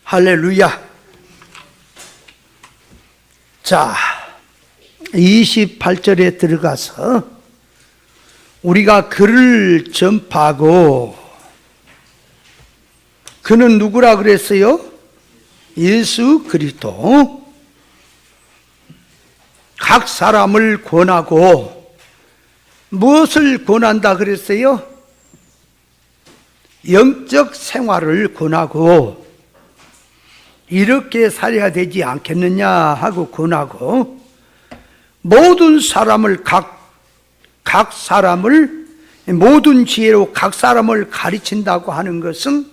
할렐루야. 자, 28절에 들어가서 우리가 그를 전파하고, 그는 누구라 그랬어요? 예수 그리스도. 각 사람을 권하고, 무엇을 권한다 그랬어요? 영적 생활을 권하고, 이렇게 살아야 되지 않겠느냐 하고 권하고, 모든 사람을 각 사람을 모든 지혜로 각 사람을 가르친다고 하는 것은,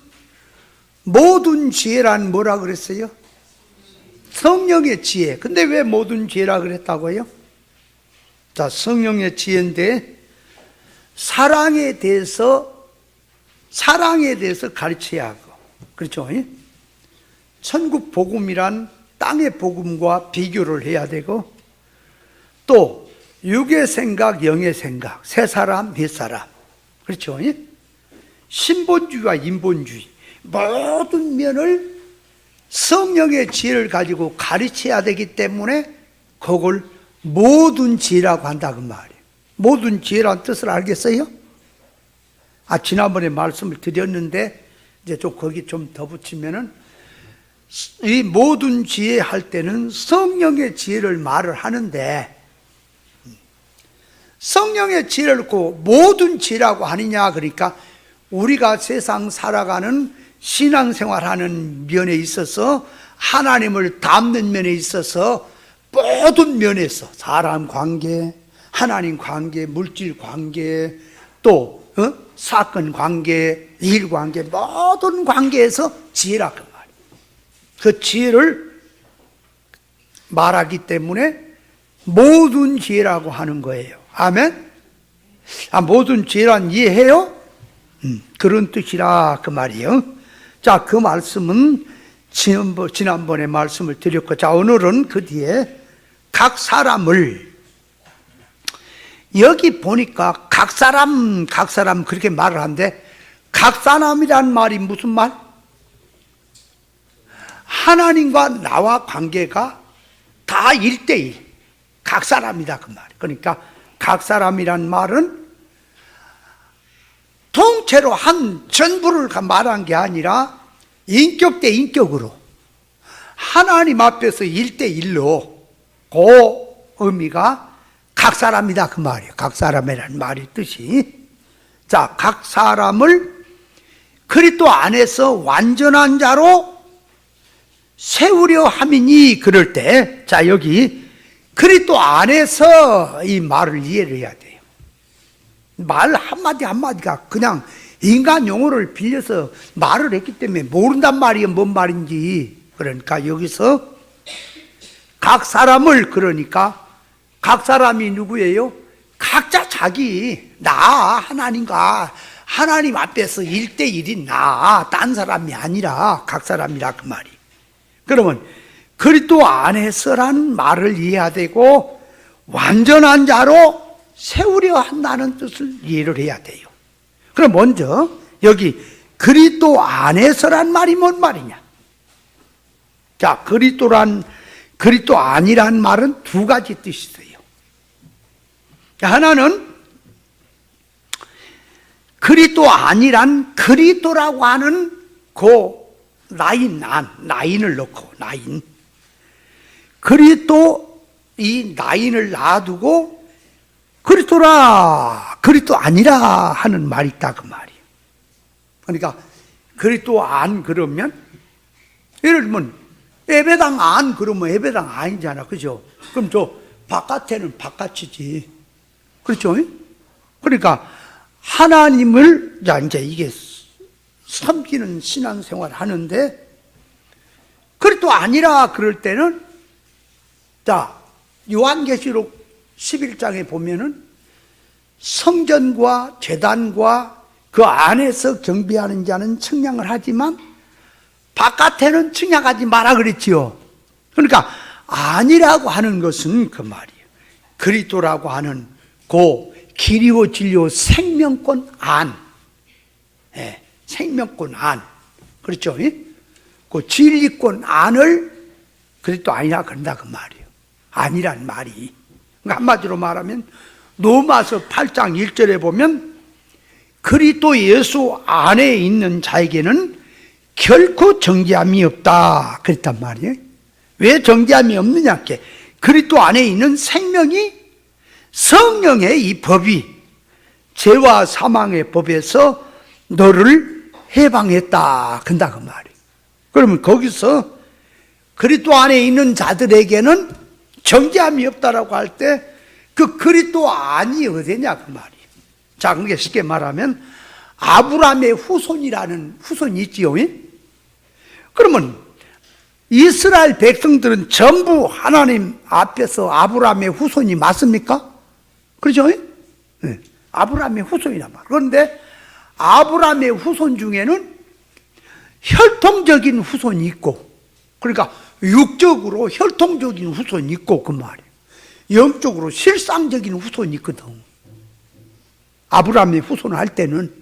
모든 지혜란 뭐라 그랬어요? 성령의 지혜. 근데 왜 모든 지혜라 그랬다고요? 자, 성령의 지혜인데 사랑에 대해서 가르쳐야 하고, 그렇죠? 천국 복음이란 땅의 복음과 비교를 해야 되고, 또 육의 생각, 영의 생각, 세 사람, 몇 사람, 그렇죠? 신본주의와 인본주의, 모든 면을 성령의 지혜를 가지고 가르쳐야 되기 때문에 그걸 모든 지혜라고 한다 그 말이에요. 모든 지혜라는 뜻을 알겠어요? 지난번에 말씀을 드렸는데 이제 좀 거기 좀 더 붙이면은, 이 모든 지혜 할 때는 성령의 지혜를 말을 하는데, 성령의 지혜를 놓고 모든 지혜라고 하느냐, 그러니까 우리가 세상 살아가는 신앙생활하는 면에 있어서, 하나님을 닮는 면에 있어서, 모든 면에서 사람 관계, 하나님 관계, 물질 관계, 또 사건 관계, 일 관계, 모든 관계에서 지혜라 그 말이에요. 그 지혜를 말하기 때문에 모든 지혜라고 하는 거예요. 아멘? 모든 지혜란 이해해요? 그런 뜻이라 그 말이에요. 자, 그 말씀은 지난번에 말씀을 드렸고, 자, 오늘은 그 뒤에 각 사람을, 여기 보니까 각 사람 그렇게 말을 하는데, 각 사람이란 말이 무슨 말? 하나님과 나와 관계가 다 1대1, 각 사람이다 그 말. 그러니까 각 사람이란 말은 통째로 한 전부를 말한 게 아니라 인격 대 인격으로 하나님 앞에서 1대1로, 그 의미가 각 사람이다 그 말이에요. 각 사람이라는 말의 뜻이. 자, 각 사람을 그리스도 안에서 완전한 자로 세우려 함이니, 그럴 때, 자, 여기 그리스도 안에서 이 말을 이해를 해야 돼요. 말 한마디 한마디가 그냥 인간 용어를 빌려서 말을 했기 때문에 모른단 말이에요, 뭔 말인지. 그러니까 여기서 각 사람을, 그러니까 각 사람이 누구예요? 각자 자기, 나 하나님과 하나님 앞에서 1대1인 나, 딴 사람이 아니라 각 사람이라 그 말이. 그러면 그리스도 안에서란 말을 이해해야 되고, 완전한 자로 세우려 한다는 뜻을 이해를 해야 돼요. 그럼 먼저 여기 그리스도 안에서란 말이 뭔 말이냐? 자, 그리스도 아니란 말은 두 가지 뜻이 있어요. 하나는 그리스도 아니란, 그리스도라고 하는 그 나인을 넣고, 나인. 그리스도 이 나인을 놔두고 그리스도라, 그리스도 아니라 하는 말이 있다 그 말이에요. 그러니까 그리스도 안 그러면, 예를 들면 예배당 안 그러면 예배당 아니잖아, 그죠? 그럼 저 바깥에는 바깥이지, 그렇죠? 그러니까 하나님을, 자, 이제 이게 섬기는 신앙생활 하는데 그리스도 아니라 그럴 때는, 자, 요한계시록 11장에 보면은 성전과 제단과 그 안에서 경배하는 자는 청량을 하지만 바깥에는 청량하지 마라 그랬지요. 그러니까 아니라고 하는 것은 그 말이에요. 그리스도라고 하는 그 길이요 진리요 생명권 안, 생명권 안, 그렇죠? 그 진리권 안을 그리스도 아니라 그런다 그 말이에요. 아니란 말이. 그러니까 한마디로 말하면 로마서 8장 1절에 보면 그리스도 예수 안에 있는 자에게는 결코 정죄함이 없다 그랬단 말이에요. 왜 정죄함이 없느냐? 그리스도 안에 있는 생명이 성령의 이 법이 죄와 사망의 법에서 너를 해방했다 그런다 그 말이에요. 그러면 거기서 그리스도 안에 있는 자들에게는 정죄함이 없다라고 할 때 그 그리스도 안이 어디냐 그 말이에요. 자, 그게 쉽게 말하면 아브라함의 후손이라는 후손이 있지요. 그러면 이스라엘 백성들은 전부 하나님 앞에서 아브라함의 후손이 맞습니까? 그렇죠? 네. 아브라함의 후손이란 말. 그런데 아브라함의 후손 중에는 혈통적인 후손이 있고, 그러니까 육적으로 혈통적인 후손이 있고 그 말이에요. 영적으로 실상적인 후손이 있거든. 아브라함의 후손을 할 때는.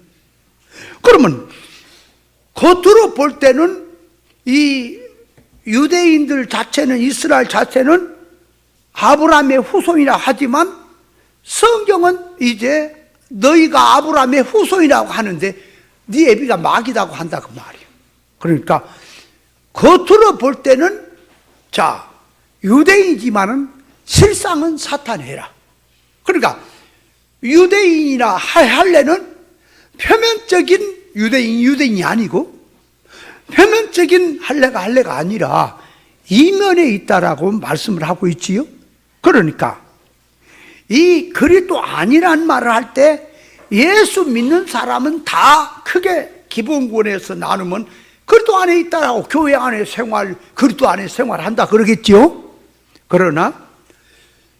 그러면 겉으로 볼 때는 이 유대인들 자체는, 이스라엘 자체는 아브라함의 후손이라 하지만 성경은 이제 너희가 아브라함의 후손이라고 하는데 네 애비가 마귀라고 한다 그 말이에요. 그러니까 겉으로 볼 때는 자 유대인이지만은 실상은 사탄해라. 그러니까 유대인이나 할례는 표면적인 유대인이 아니고 표면적인 할례가 아니라 이면에 있다라고 말씀을 하고 있지요. 그러니까 이 그리스도 아니란 말을 할 때 예수 믿는 사람은 다 크게 기본권에서 나누면 그리스도 안에 있다라고 교회 안에 그리스도 안에 생활한다 그러겠지요. 그러나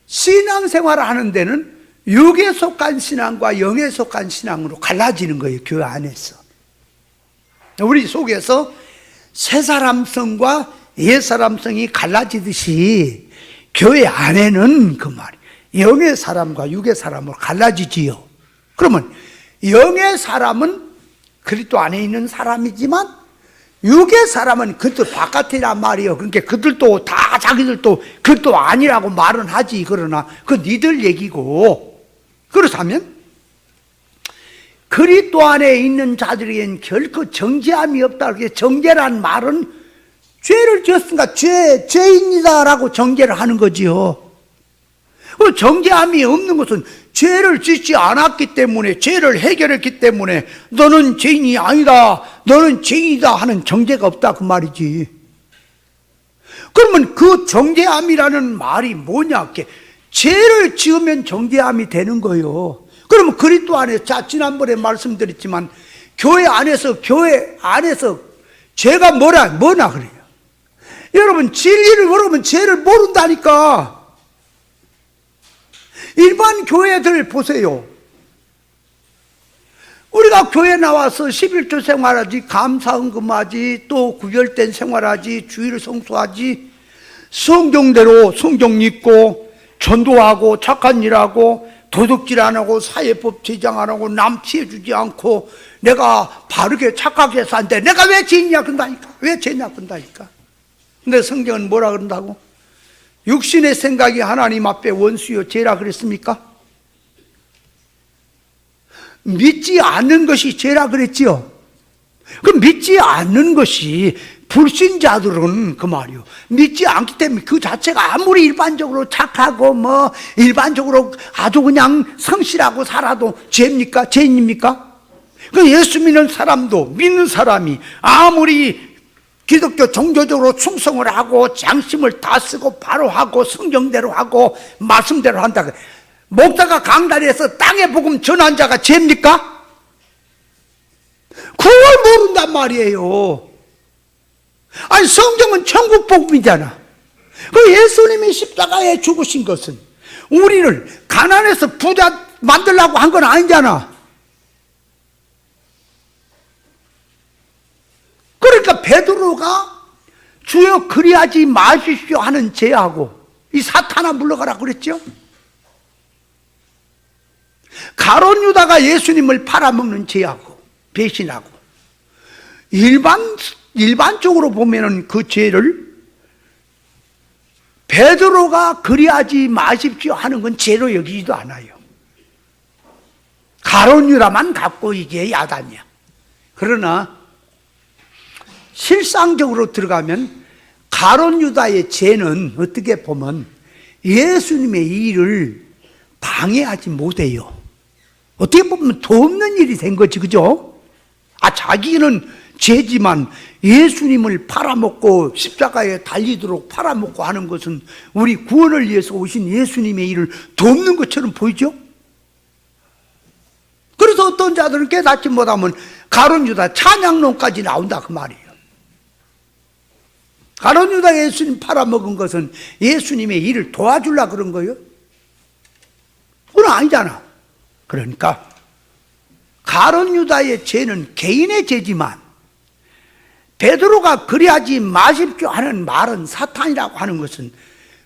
신앙생활을 하는 데는 육에 속한 신앙과 영에 속한 신앙으로 갈라지는 거예요. 교회 안에서. 우리 속에서 새 사람성과 옛 사람성이 갈라지듯이 교회 안에는 그 말이에요. 영의 사람과 육의 사람으로 갈라지지요. 그러면 영의 사람은 그리스도 안에 있는 사람이지만 육의 사람은 그들 바깥이란 말이에요. 그러니까 그들도 다 자기들도 그것도 아니라고 말은 하지. 그러나 그 니들 얘기고. 그렇다면 그리스도 안에 있는 자들에겐 결코 정죄함이 없다. 정죄란 말은 죄를 지었으니까 죄인이다라고 정죄를 하는 거지요. 정죄함이 없는 것은 죄를 짓지 않았기 때문에, 죄를 해결했기 때문에 너는 죄인이 아니다, 너는 죄인이다 하는 정죄가 없다 그 말이지. 그러면 그 정죄함이라는 말이 뭐냐? 죄를 지으면 정죄함이 되는 거예요. 그러면 그리스도 안에, 자 지난번에 말씀드렸지만 교회 안에서 죄가 뭐나 그래요. 여러분 진리를 모르면 죄를 모른다니까. 일반 교회들 보세요. 우리가 교회 나와서 11조 생활하지, 감사헌금하지, 또 구별된 생활하지, 주일 성수하지, 성경대로 성경 읽고 전도하고 착한 일하고 도둑질 안 하고 사회법 제정 안 하고 남 피해주지 않고 내가 바르게 착하게 산대. 내가 왜 죄냐 그런다니까. 왜 죄냐 그런다니까. 근데 성경은 뭐라 그런다고? 육신의 생각이 하나님 앞에 원수요 죄라 그랬습니까? 믿지 않는 것이 죄라 그랬지요. 그럼 믿지 않는 것이 불신자들은 그 말이요. 믿지 않기 때문에 그 자체가 아무리 일반적으로 착하고 일반적으로 아주 그냥 성실하고 살아도 죄입니까? 죄인입니까? 그 예수 믿는 사람도, 믿는 사람이 아무리 기독교 종교적으로 충성을 하고 장심을 다 쓰고 바로 하고 성경대로 하고 말씀대로 한다. 목사가 강단에서 땅의 복음 전한 자가 죄입니까? 그걸 모른단 말이에요. 아니 성경은 천국 복음이잖아. 그 예수님이 십자가에 죽으신 것은 우리를 가난해서 부자 만들려고 한 건 아니잖아. 그러니까 베드로가 주여 그리하지 마십시오 하는 죄하고 이 사탄아 물러가라 그랬죠. 가룟 유다가 예수님을 팔아먹는 죄하고 배신하고 일반 일반적으로 보면은 그 죄를 베드로가 그리하지 마십시오 하는 건 죄로 여기지도 않아요. 가룟 유다만 갖고 이게 야단이야. 그러나 실상적으로 들어가면 가룟 유다의 죄는 어떻게 보면 예수님의 일을 방해하지 못해요. 어떻게 보면 돕는 일이 된 거지, 그죠? 자기는 죄지만 예수님을 팔아먹고 십자가에 달리도록 팔아먹고 하는 것은 우리 구원을 위해서 오신 예수님의 일을 돕는 것처럼 보이죠? 그래서 어떤 자들은 깨닫지 못하면 가룟 유다 찬양론까지 나온다 그 말이에요. 가룟 유다 예수님 팔아먹은 것은 예수님의 일을 도와주려고 그런 거예요? 그건 아니잖아. 그러니까 가룟 유다의 죄는 개인의 죄지만 베드로가 그리하지 마십시오 하는 말은 사탄이라고 하는 것은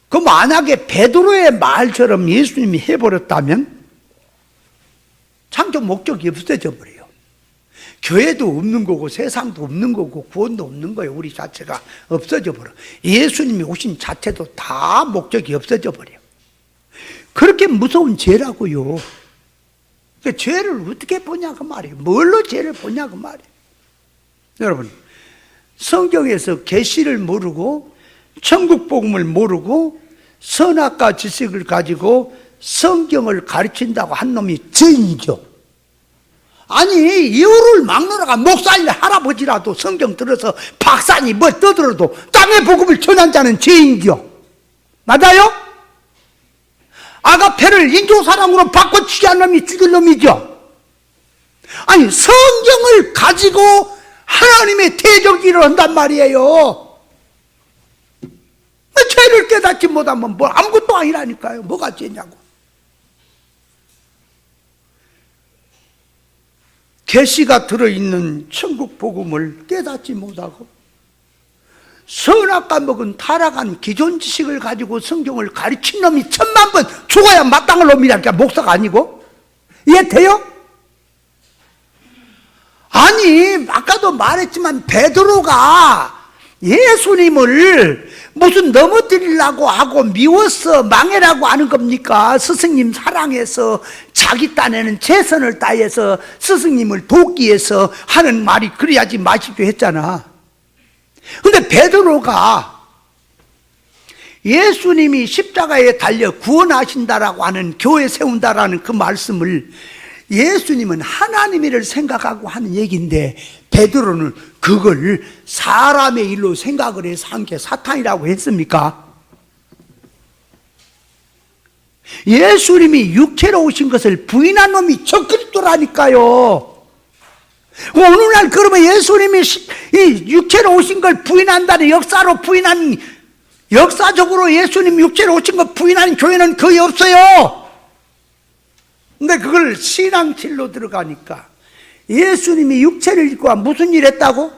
그 만약에 베드로의 말처럼 예수님이 해버렸다면 창조 목적이 없어져 버려요. 교회도 없는 거고 세상도 없는 거고 구원도 없는 거예요. 우리 자체가 없어져 버려. 예수님이 오신 자체도 다 목적이 없어져 버려요. 그렇게 무서운 죄라고요. 그러니까 죄를 어떻게 보냐 그 말이에요. 뭘로 죄를 보냐 그 말이에요. 여러분, 성경에서 계시를 모르고 천국 복음을 모르고 선악과 지식을 가지고 성경을 가르친다고 한 놈이 죄인이죠. 아니, 이유를 막노라가 목사님 할아버지라도 성경 들어서 박사니 뭐 떠들어도 땅의 복음을 전한 자는 죄인이죠. 맞아요? 아가페를 인조사랑으로 바꿔치기 한 놈이 죽일 놈이죠. 아니, 성경을 가지고 하나님의 대적질을 한단 말이에요. 죄를 깨닫지 못하면 뭐 아무것도 아니라니까요. 뭐가 죄냐고. 계시가 들어있는 천국 복음을 깨닫지 못하고 선악과 먹은 타락한 기존 지식을 가지고 성경을 가르친 놈이 1000만 번 죽어야 마땅할 놈이라니까. 목사가 아니고. 이해돼요? 아니, 아까도 말했지만 베드로가 예수님을 무슨 넘어뜨리려고 하고 미워서 망해라고 하는 겁니까? 스승님 사랑해서 자기 딴에는 최선을 다해서 스승님을 돕기 위해서 하는 말이 그래야지 마십시오 했잖아. 근데 베드로가 예수님이 십자가에 달려 구원하신다라고 하는, 교회 세운다라는 그 말씀을 예수님은 하나님이를 생각하고 하는 얘기인데 베드로는 그걸 사람의 일로 생각을 해서 한 게 사탄이라고 했습니까? 예수님이 육체로 오신 것을 부인한 놈이 적그리스도라니까요. 오늘날 그러면 예수님이 이 육체로 오신 걸 부인한다는, 역사로 부인한, 역사적으로 예수님 육체로 오신 걸 부인하는 교회는 거의 없어요. 근데 그걸 신앙실로 들어가니까 예수님이 육체를 입고 무슨 일 했다고?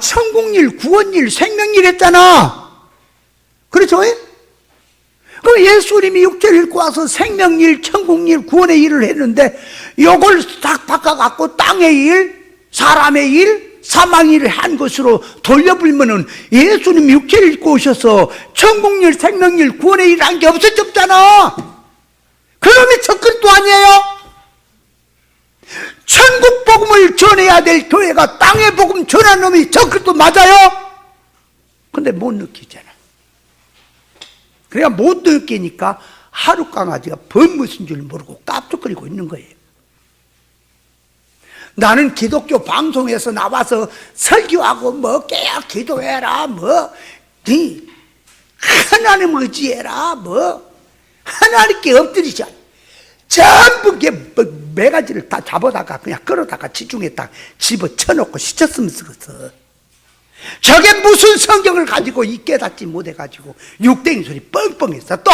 천국일, 구원일, 생명일 했잖아. 그렇죠? 그 예수님이 육체를 입고 와서 생명일, 천국일, 구원의 일을 했는데 이걸 딱 바꿔갖고 땅의 일, 사람의 일, 사망의 일을 한 것으로 돌려불면은 예수님이 육체를 입고 오셔서 천국일, 생명일, 구원의 일을 한 게 없어졌잖아. 그놈이 적그리스도 아니에요? 천국 복음을 전해야 될 교회가 땅의 복음 전한 놈이 적그리스도 맞아요? 근데 못 느끼잖아. 그러니까 못 느끼니까 하루 강아지가 뭔 무슨 줄 모르고 깝죽거리고 있는 거예요. 나는 기독교 방송에서 나와서 설교하고 뭐 깨야 기도해라, 뭐 하나님 의지해라, 뭐 하나님께 엎드리자. 전부 매가지를 다 잡아다가 그냥 끌어다가 지중에다 집어쳐놓고 시쳤으면 쓰겠어. 저게 무슨 성경을 가지고 이 깨닫지 못해가지고 육댕이 소리 뻥뻥했어. 또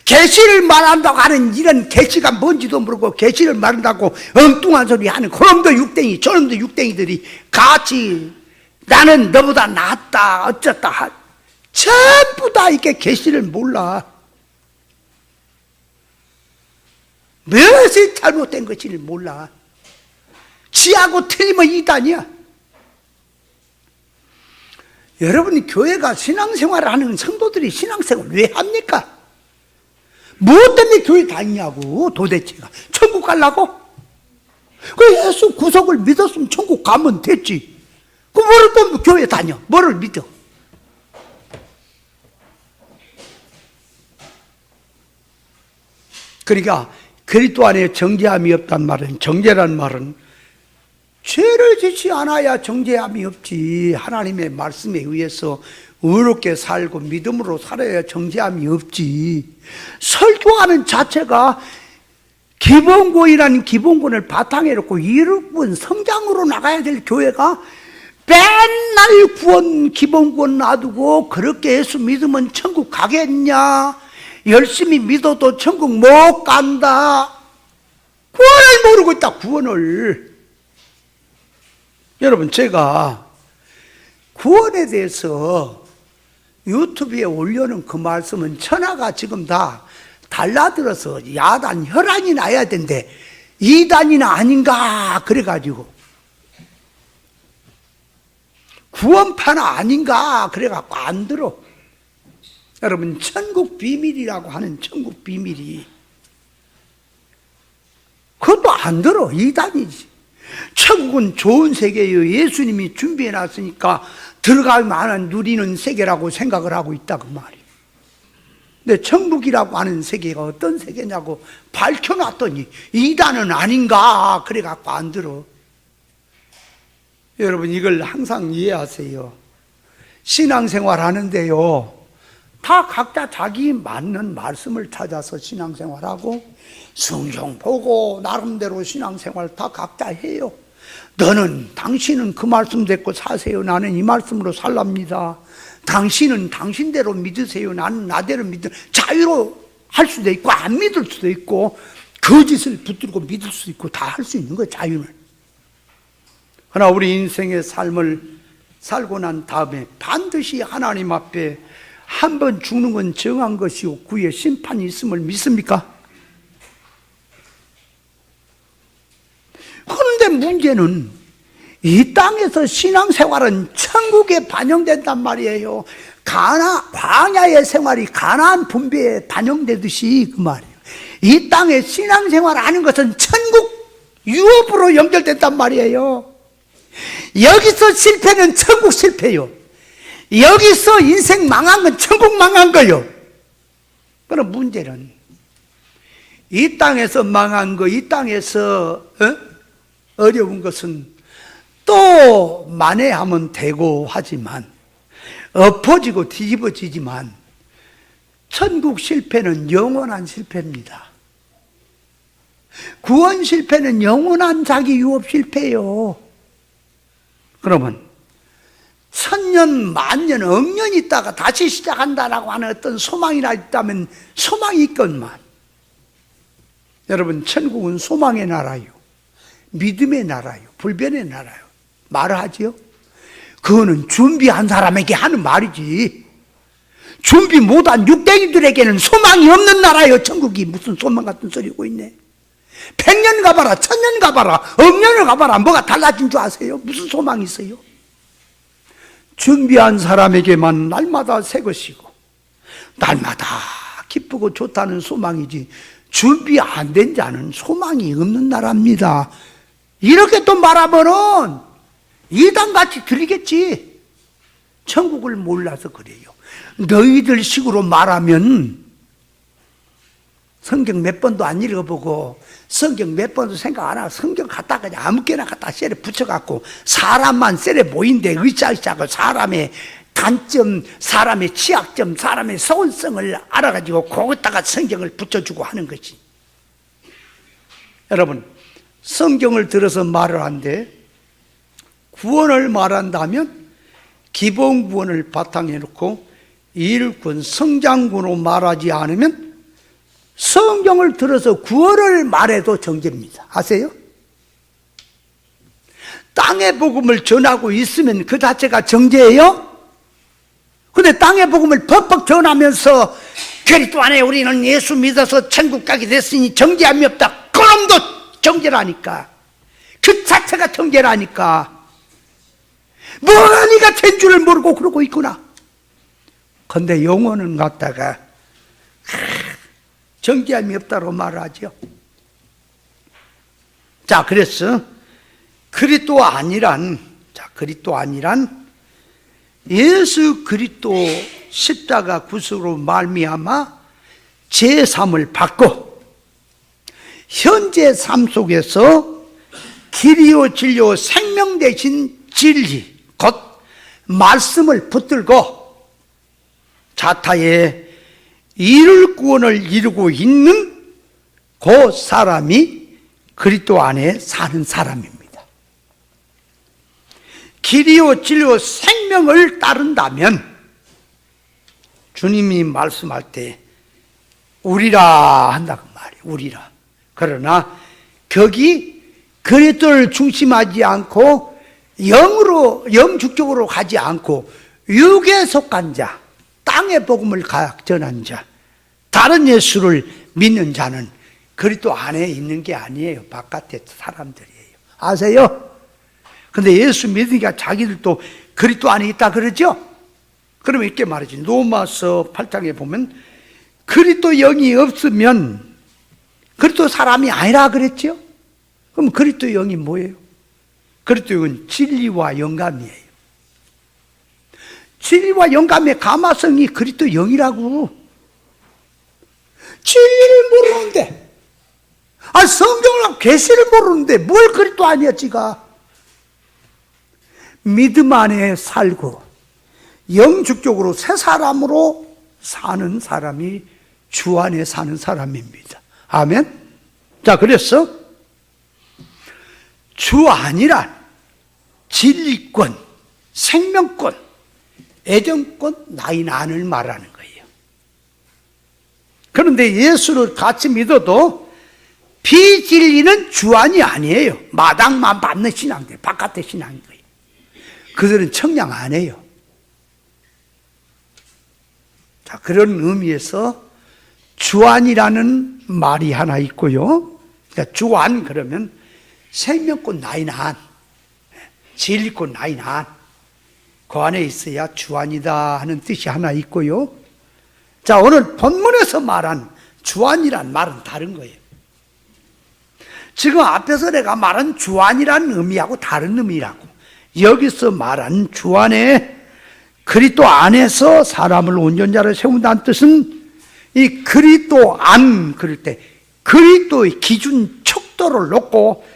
계시를 말한다고 하는 이런 계시가 뭔지도 모르고 계시를 말한다고 엉뚱한 소리 하는 그놈도 육댕이 저놈도 육댕이들이 같이 나는 너보다 낫다 어쩌다 전부 다 이렇게 계시를 몰라. 무엇이 잘못된 것인지를 몰라. 지하고 틀리면 이단이야. 여러분이 교회가 신앙생활을 하는 성도들이 신앙생활을 왜 합니까? 뭐 때문에 교회 다니냐고 도대체가. 천국 가려고? 그 예수 구속을 믿었으면 천국 가면 됐지. 그 뭐를 또 교회 다녀? 뭐를 믿어? 그러니까 그리스도 안에 정죄함이 없단 말은, 정죄란 말은 죄를 짓지 않아야 정죄함이 없지. 하나님의 말씀에 의해서 의롭게 살고 믿음으로 살아야 정죄함이 없지. 설교하는 자체가 기본권이라는 기본권을 바탕에 놓고 이루분 성장으로 나가야 될 교회가 맨날 구원 기본권 놔두고 그렇게 예수 믿으면 천국 가겠냐, 열심히 믿어도 천국 못 간다, 구원을 모르고 있다. 구원을. 여러분, 제가 구원에 대해서 유튜브에 올려놓은 그 말씀은 천하가 지금 다 달라들어서 야단 혈안이 나야 된대. 이단이나 아닌가 그래가지고, 구원파나 아닌가 그래갖고 안 들어. 여러분, 천국 비밀이라고 하는 천국 비밀이 그것도 안 들어. 이단이지. 천국은 좋은 세계예요. 예수님이 준비해놨으니까 들어가면 누리는 세계라고 생각을 하고 있다 그 말이에요. 근데 천국이라고 하는 세계가 어떤 세계냐고 밝혀놨더니 이단은 아닌가 그래갖고 안 들어. 여러분, 이걸 항상 이해하세요. 신앙생활 하는데요, 다 각자 자기 맞는 말씀을 찾아서 신앙생활하고 성경 보고 나름대로 신앙생활 다 각자 해요. 당신은 그 말씀 듣고 사세요. 나는 이 말씀으로 살랍니다. 당신은 당신대로 믿으세요. 나는 나대로 자유로 할 수도 있고 안 믿을 수도 있고 거짓을 붙들고 믿을 수도 있고 다 할 수 있는 거예요, 자유는. 그러나 우리 인생의 삶을 살고 난 다음에 반드시 하나님 앞에 한 번 죽는 건 정한 것이요 구의 심판이 있음을 믿습니까? 그런데 문제는 이 땅에서 신앙생활은 천국에 반영된단 말이에요. 광야의 생활이 가나안 분배에 반영되듯이 그 말이에요. 이 땅에 신앙생활 하는 것은 천국 유업으로 연결된단 말이에요. 여기서 실패는 천국 실패요. 여기서 인생 망한 건 천국 망한 거요. 그럼 문제는 이 땅에서 망한 거, 이 땅에서 어려운 것은 또 만회하면 되고 하지만, 엎어지고 뒤집어지지만 천국 실패는 영원한 실패입니다. 구원 실패는 영원한 자기 유업 실패예요. 그러면 천년, 만년, 억년 있다가 다시 시작한다라고 하는 어떤 소망이나 있다면 소망이 있건만, 여러분, 천국은 소망의 나라요, 믿음의 나라요, 불변의 나라요. 말을 하지요? 그거는 준비한 사람에게 하는 말이지, 준비 못한 육댕이들에게는 소망이 없는 나라예요. 천국이 무슨 소망 같은 소리고 있네. 100년 가봐라, 1000년 가봐라, 억년을 가봐라, 뭐가 달라진 줄 아세요? 무슨 소망이 있어요? 준비한 사람에게만 날마다 새 것이고 날마다 기쁘고 좋다는 소망이지, 준비 안 된 자는 소망이 없는 나라입니다. 이렇게 또 말하면은 이단같이 들리겠지. 천국을 몰라서 그래요. 너희들 식으로 말하면 성경 몇 번도 안 읽어보고 성경 몇 번도 생각 안 하고 성경 갖다 그냥 아무렇게나 갖다 셀에 붙여갖고 사람만 셀에 모인데 으쌰으쌰하고 사람의 단점, 사람의 취약점, 사람의 소원성을 알아가지고 거기다가 성경을 붙여주고 하는 거지. 여러분, 성경을 들어서 말을 한데 구원을 말한다면 기본 구원을 바탕에 놓고 일군, 성장군으로 말하지 않으면 성경을 들어서 구원을 말해도 정죄입니다. 아세요? 땅의 복음을 전하고 있으면 그 자체가 정죄예요? 근데 땅의 복음을 벅벅 전하면서 그리스도 안에 우리는 예수 믿어서 천국 가게 됐으니 정죄함이 없다, 그놈도 정죄라니까. 그 자체가 정죄라니까. 뭐가 네가 된 줄을 모르고 그러고 있구나. 근데 영혼은 갖다가 정죄함이 없다고 말하죠. 자, 그래서 그리스도 아니란 예수 그리스도 십자가 구속으로 말미암아 제3을 받고 현재 삶 속에서 길이요 진리요 생명 대신 진리 곧 말씀을 붙들고 자타의 이룰 구원을 이루고 있는 그 사람이 그리스도 안에 사는 사람입니다. 길이요 진리요 생명을 따른다면 주님이 말씀할 때 우리라 한다고 말이에요. 우리라. 그러나 거기 그리스도를 중심하지 않고 영축적으로 가지 않고 육에 속한 자, 땅의 복음을 전한 자, 다른 예수를 믿는 자는 그리스도 안에 있는 게 아니에요. 바깥에 사람들이에요. 아세요? 근데 예수 믿으니까 자기들도 그리스도 안에 있다 그러죠? 그러면 이렇게 말하지. 로마서 8장에 보면 그리스도 영이 없으면 그리스도 사람이 아니라 그랬죠? 그럼 그리스도 영이 뭐예요? 그리스도 영은 진리와 영감이에요. 진리와 영감의 가마성이 그리스도 영이라고. 진리를 모르는데, 성경을 계시를 모르는데 뭘 그리스도 아니야 지가. 믿음 안에 살고 영축적으로 새 사람으로 사는 사람이 주 안에 사는 사람입니다. 아멘. 자, 그래서 주 안이란 진리권, 생명권, 애정권, 나인안을 말하는 거예요. 그런데 예수를 같이 믿어도 비진리는 주안이 아니에요. 마당만 받는 신앙들, 바깥의 신앙인 거예요. 그들은 청량 안 해요. 자, 그런 의미에서 주안이라는 말이 하나 있고요. 그러니까 주안 그러면 생명권 나인안, 진리권 나인안, 그 안에 있어야 주안이다 하는 뜻이 하나 있고요. 자, 오늘 본문에서 말한 주안이란 말은 다른 거예요. 지금 앞에서 내가 말한 주안이라는 의미하고 다른 의미라고. 여기서 말한 주 안에 그리스도 안에서 사람을 온전자로 세운다는 뜻은 이 그리스도 안 그럴 때 그리스도의 기준 척도를 놓고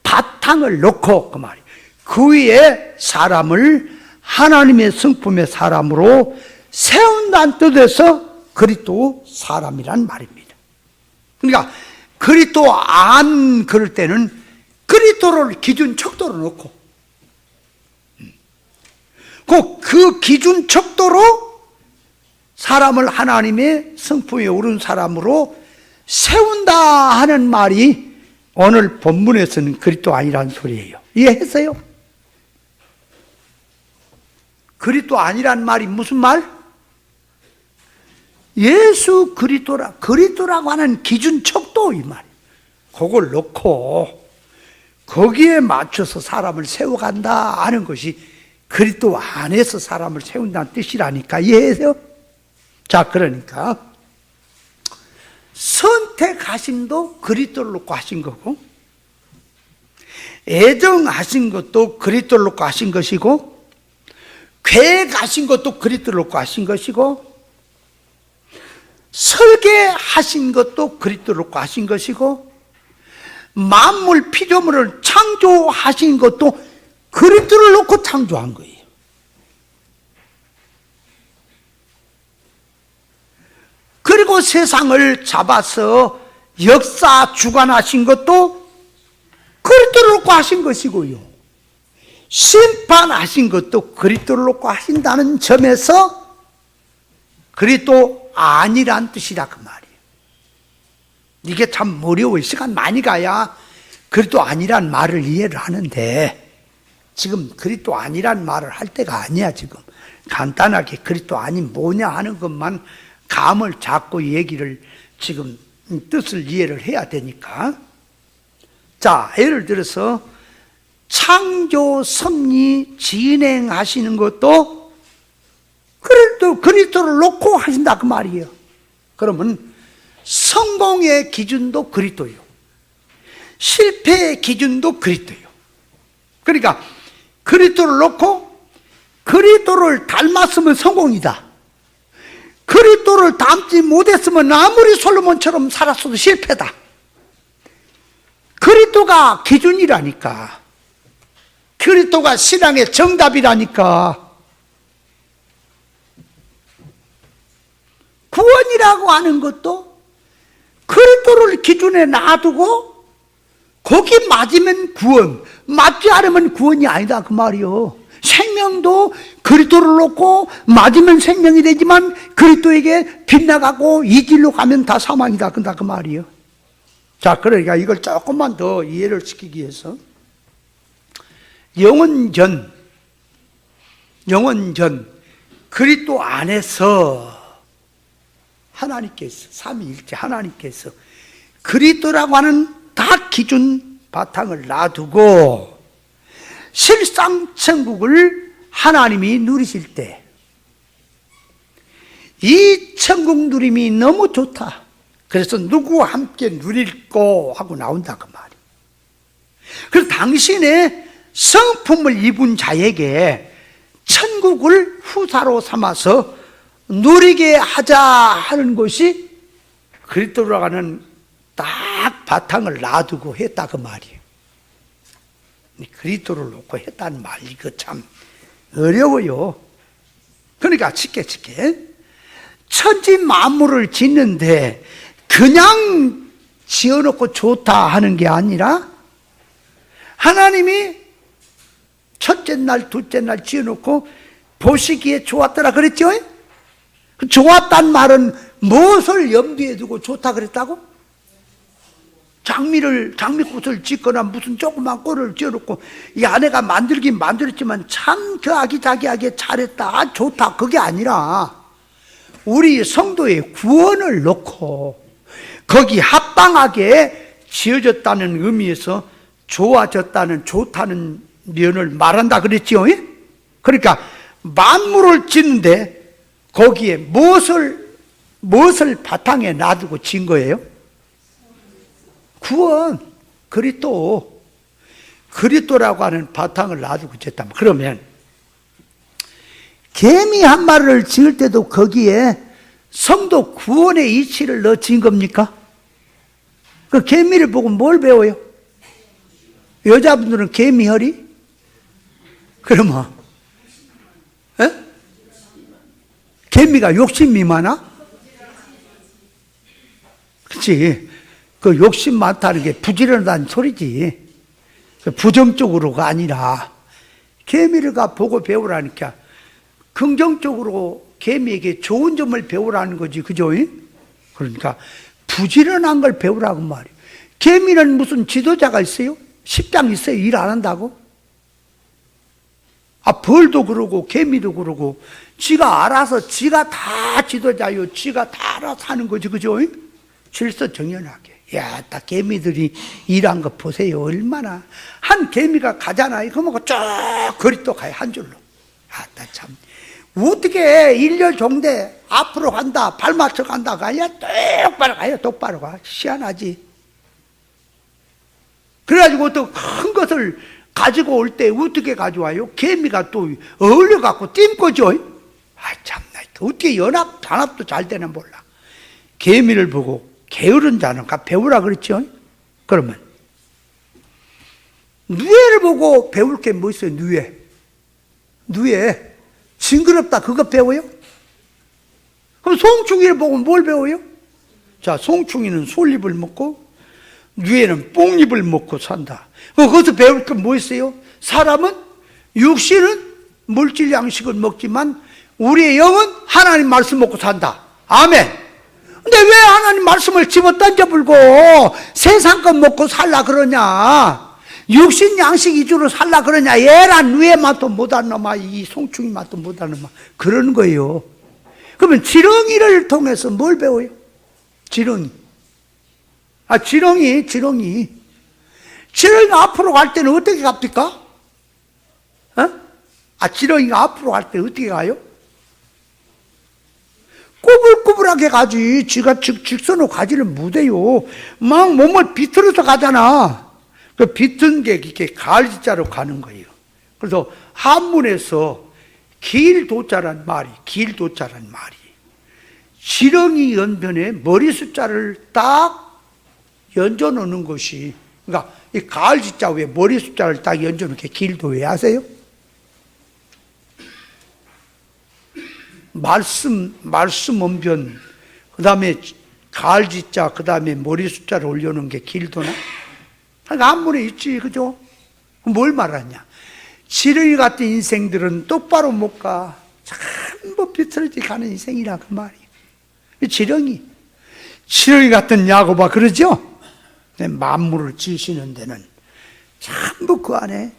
바탕을 놓고 그 말이에요. 그 위에 사람을 하나님의 성품의 사람으로 세운다는 뜻에서 그리스도 사람이란 말입니다. 그러니까 그리스도 안 그럴 때는 그리스도를 기준 척도로 놓고 그 기준 척도로 사람을 하나님의 성품에 오른 사람으로 세운다 하는 말이 오늘 본문에서는 그리스도 아니라는 소리예요. 이해했어요? 그리스도 아니란 말이 무슨 말? 예수 그리스도라고 하는 기준 척도 이 말이에요. 그걸 놓고 거기에 맞춰서 사람을 세워간다 하는 것이 그리스도 안에서 사람을 세운다는 뜻이라니까. 이해해요? 자, 그러니까 선택하심도 그리스도를 놓고 하신 거고 애정하신 것도 그리스도를 놓고 하신 것이고 계획하신 것도 그리스도를 놓고 하신 것이고 설계하신 것도 그리스도를 놓고 하신 것이고 만물 피조물을 창조하신 것도 그리스도를 놓고 창조한 거예요. 그리고 세상을 잡아서 역사 주관하신 것도 그리스도를 놓고 하신 것이고요. 심판하신 것도 그리스도를 놓고 하신다는 점에서 그리스도 아니란 뜻이다 그 말이에요. 이게 참 어려워요. 시간 많이 가야 그리스도 아니란 말을 이해를 하는데 지금 그리스도 아니란 말을 할 때가 아니야. 지금 간단하게 그리스도 아니 뭐냐 하는 것만 감을 잡고 얘기를 지금 뜻을 이해를 해야 되니까. 자, 예를 들어서 창조 섭리 진행하시는 것도 그리스도를 놓고 하신다 그 말이에요. 그러면 성공의 기준도 그리스도요, 실패의 기준도 그리스도요. 그러니까 그리스도를 놓고 그리스도를 닮았으면 성공이다. 그리스도를 닮지 못했으면 아무리 솔로몬처럼 살았어도 실패다. 그리스도가 기준이라니까. 그리스도가 신앙의 정답이라니까. 구원이라고 하는 것도 그리스도를 기준에 놔두고 거기 맞으면 구원, 맞지 않으면 구원이 아니다 그 말이요. 생명도 그리스도를 놓고 맞으면 생명이 되지만 그리스도에게 빗나가고 이 길로 가면 다 사망이다 그 말이요. 자, 그러니까 이걸 조금만 더 이해를 시키기 위해서 영원전 그리스도 안에서 하나님께서, 삼위일체 하나님께서 그리스도라고 하는 다 기준 바탕을 놔두고 실상 천국을 하나님이 누리실 때 이 천국 누림이 너무 좋다. 그래서 누구와 함께 누릴꼬 하고 나온다 그 말이에요. 그래서 당신의 성품을 입은 자에게 천국을 후사로 삼아서 누리게 하자 하는 것이 그리스도라고 하는 딱 바탕을 놔두고 했다 그 말이에요. 그리스도를 놓고 했다는 말 이거 참 어려워요. 그러니까 쉽게 천지 만물을 짓는데 그냥 지어놓고 좋다 하는 게 아니라 하나님이 첫째 날 둘째 날 지어놓고 보시기에 좋았더라 그랬죠? 좋았단 말은 무엇을 염두에 두고 좋다 그랬다고? 장미꽃을 짓거나 무슨 조그만 꼴을 지어놓고 이 아내가 만들긴 만들었지만 참 그 아기자기하게 잘했다 좋다 그게 아니라 우리 성도의 구원을 놓고 거기 합당하게 지어졌다는 의미에서 좋아졌다는 좋다는 면을 말한다 그랬지요. 그러니까 만물을 짓는데 거기에 무엇을 바탕에 놔두고 진 거예요? 구원, 그리스도라고 하는 바탕을 놔두고 짓다. 그러면 개미 한 마리를 지을 때도 거기에 성도 구원의 이치를 넣어 진 겁니까? 그 개미를 보고 뭘 배워요? 여자분들은 개미 허리? 그러면 개미가 욕심이 많아? 그렇지. 그 욕심 많다는 게 부지런하다는 소리지. 부정적으로가 아니라 개미를 보고 배우라니까 긍정적으로 개미에게 좋은 점을 배우라는 거지. 그죠? 그러니까 부지런한 걸 배우라고 말이에요. 개미는 무슨 지도자가 있어요? 식당 있어요? 일 안 한다고? 벌도 그러고 개미도 그러고 지가 알아서 지가 다 지도자요. 지가 다 알아서 하는 거지. 그죠? 질서정연하게. 야, 딱 개미들이 일한 거 보세요. 얼마나. 한 개미가 가잖아요. 그러면 쭉 거리또 가요. 한 줄로. 참. 어떻게 일렬종대 앞으로 간다, 발 맞춰 간다, 가야 똑바로 가요. 똑바로 가. 희한하지. 그래가지고 또 큰 것을 가지고 올 때 어떻게 가져와요? 개미가 또 어울려갖고 띵거죠. 참나. 어떻게 단합도 잘 되나 몰라. 개미를 보고 게으른 자는 배우라 그랬죠. 그러면 누에를 보고 배울 게 뭐 있어요? 누에 징그럽다 그거 배워요? 그럼 송충이를 보고 뭘 배워요? 자, 송충이는 솔잎을 먹고 누에는 뽕잎을 먹고 산다. 거기서 배울 게 뭐 있어요? 사람은 육신은 물질 양식을 먹지만 우리의 영은 하나님 말씀 먹고 산다. 아멘. 근데 왜 하나님 말씀을 집어 던져불고 세상 것 먹고 살라 그러냐? 육신 양식 위주로 살라 그러냐? 얘란 누에 맛도 못한 놈아, 이 송충이 맛도 못한 놈아. 그런 거예요. 그러면 지렁이를 통해서 뭘 배워요? 지렁이 앞으로 갈 때는 어떻게 갑니까? 지렁이가 앞으로 갈 때 어떻게 가요? 꾸불꾸불하게 가지. 쥐가 직선으로 가지를 못해요. 막 몸을 비틀어서 가잖아. 그 비튼 게 이렇게 가을자로 가는 거예요. 그래서 한문에서 길도자란 말이, 길도자란 말이 지렁이 연변에 머리 숫자를 딱 연져 놓는 것이, 그러니까 이 가을지자 위에 머리 숫자를 딱 연져 놓게 길도 왜 아세요? 말씀 언변, 그 다음에 가을지자, 그 다음에 머리 숫자를 올려놓은 게 길도나? 그러니까 한문에 있지, 그죠? 뭘 말하냐? 지렁이 같은 인생들은 똑바로 못 가. 전부 비틀어지 가는 인생이라 그 말이에요. 지렁이 같은 야고보가 그러죠? 만물을 지으시는 데는 전부 그 안에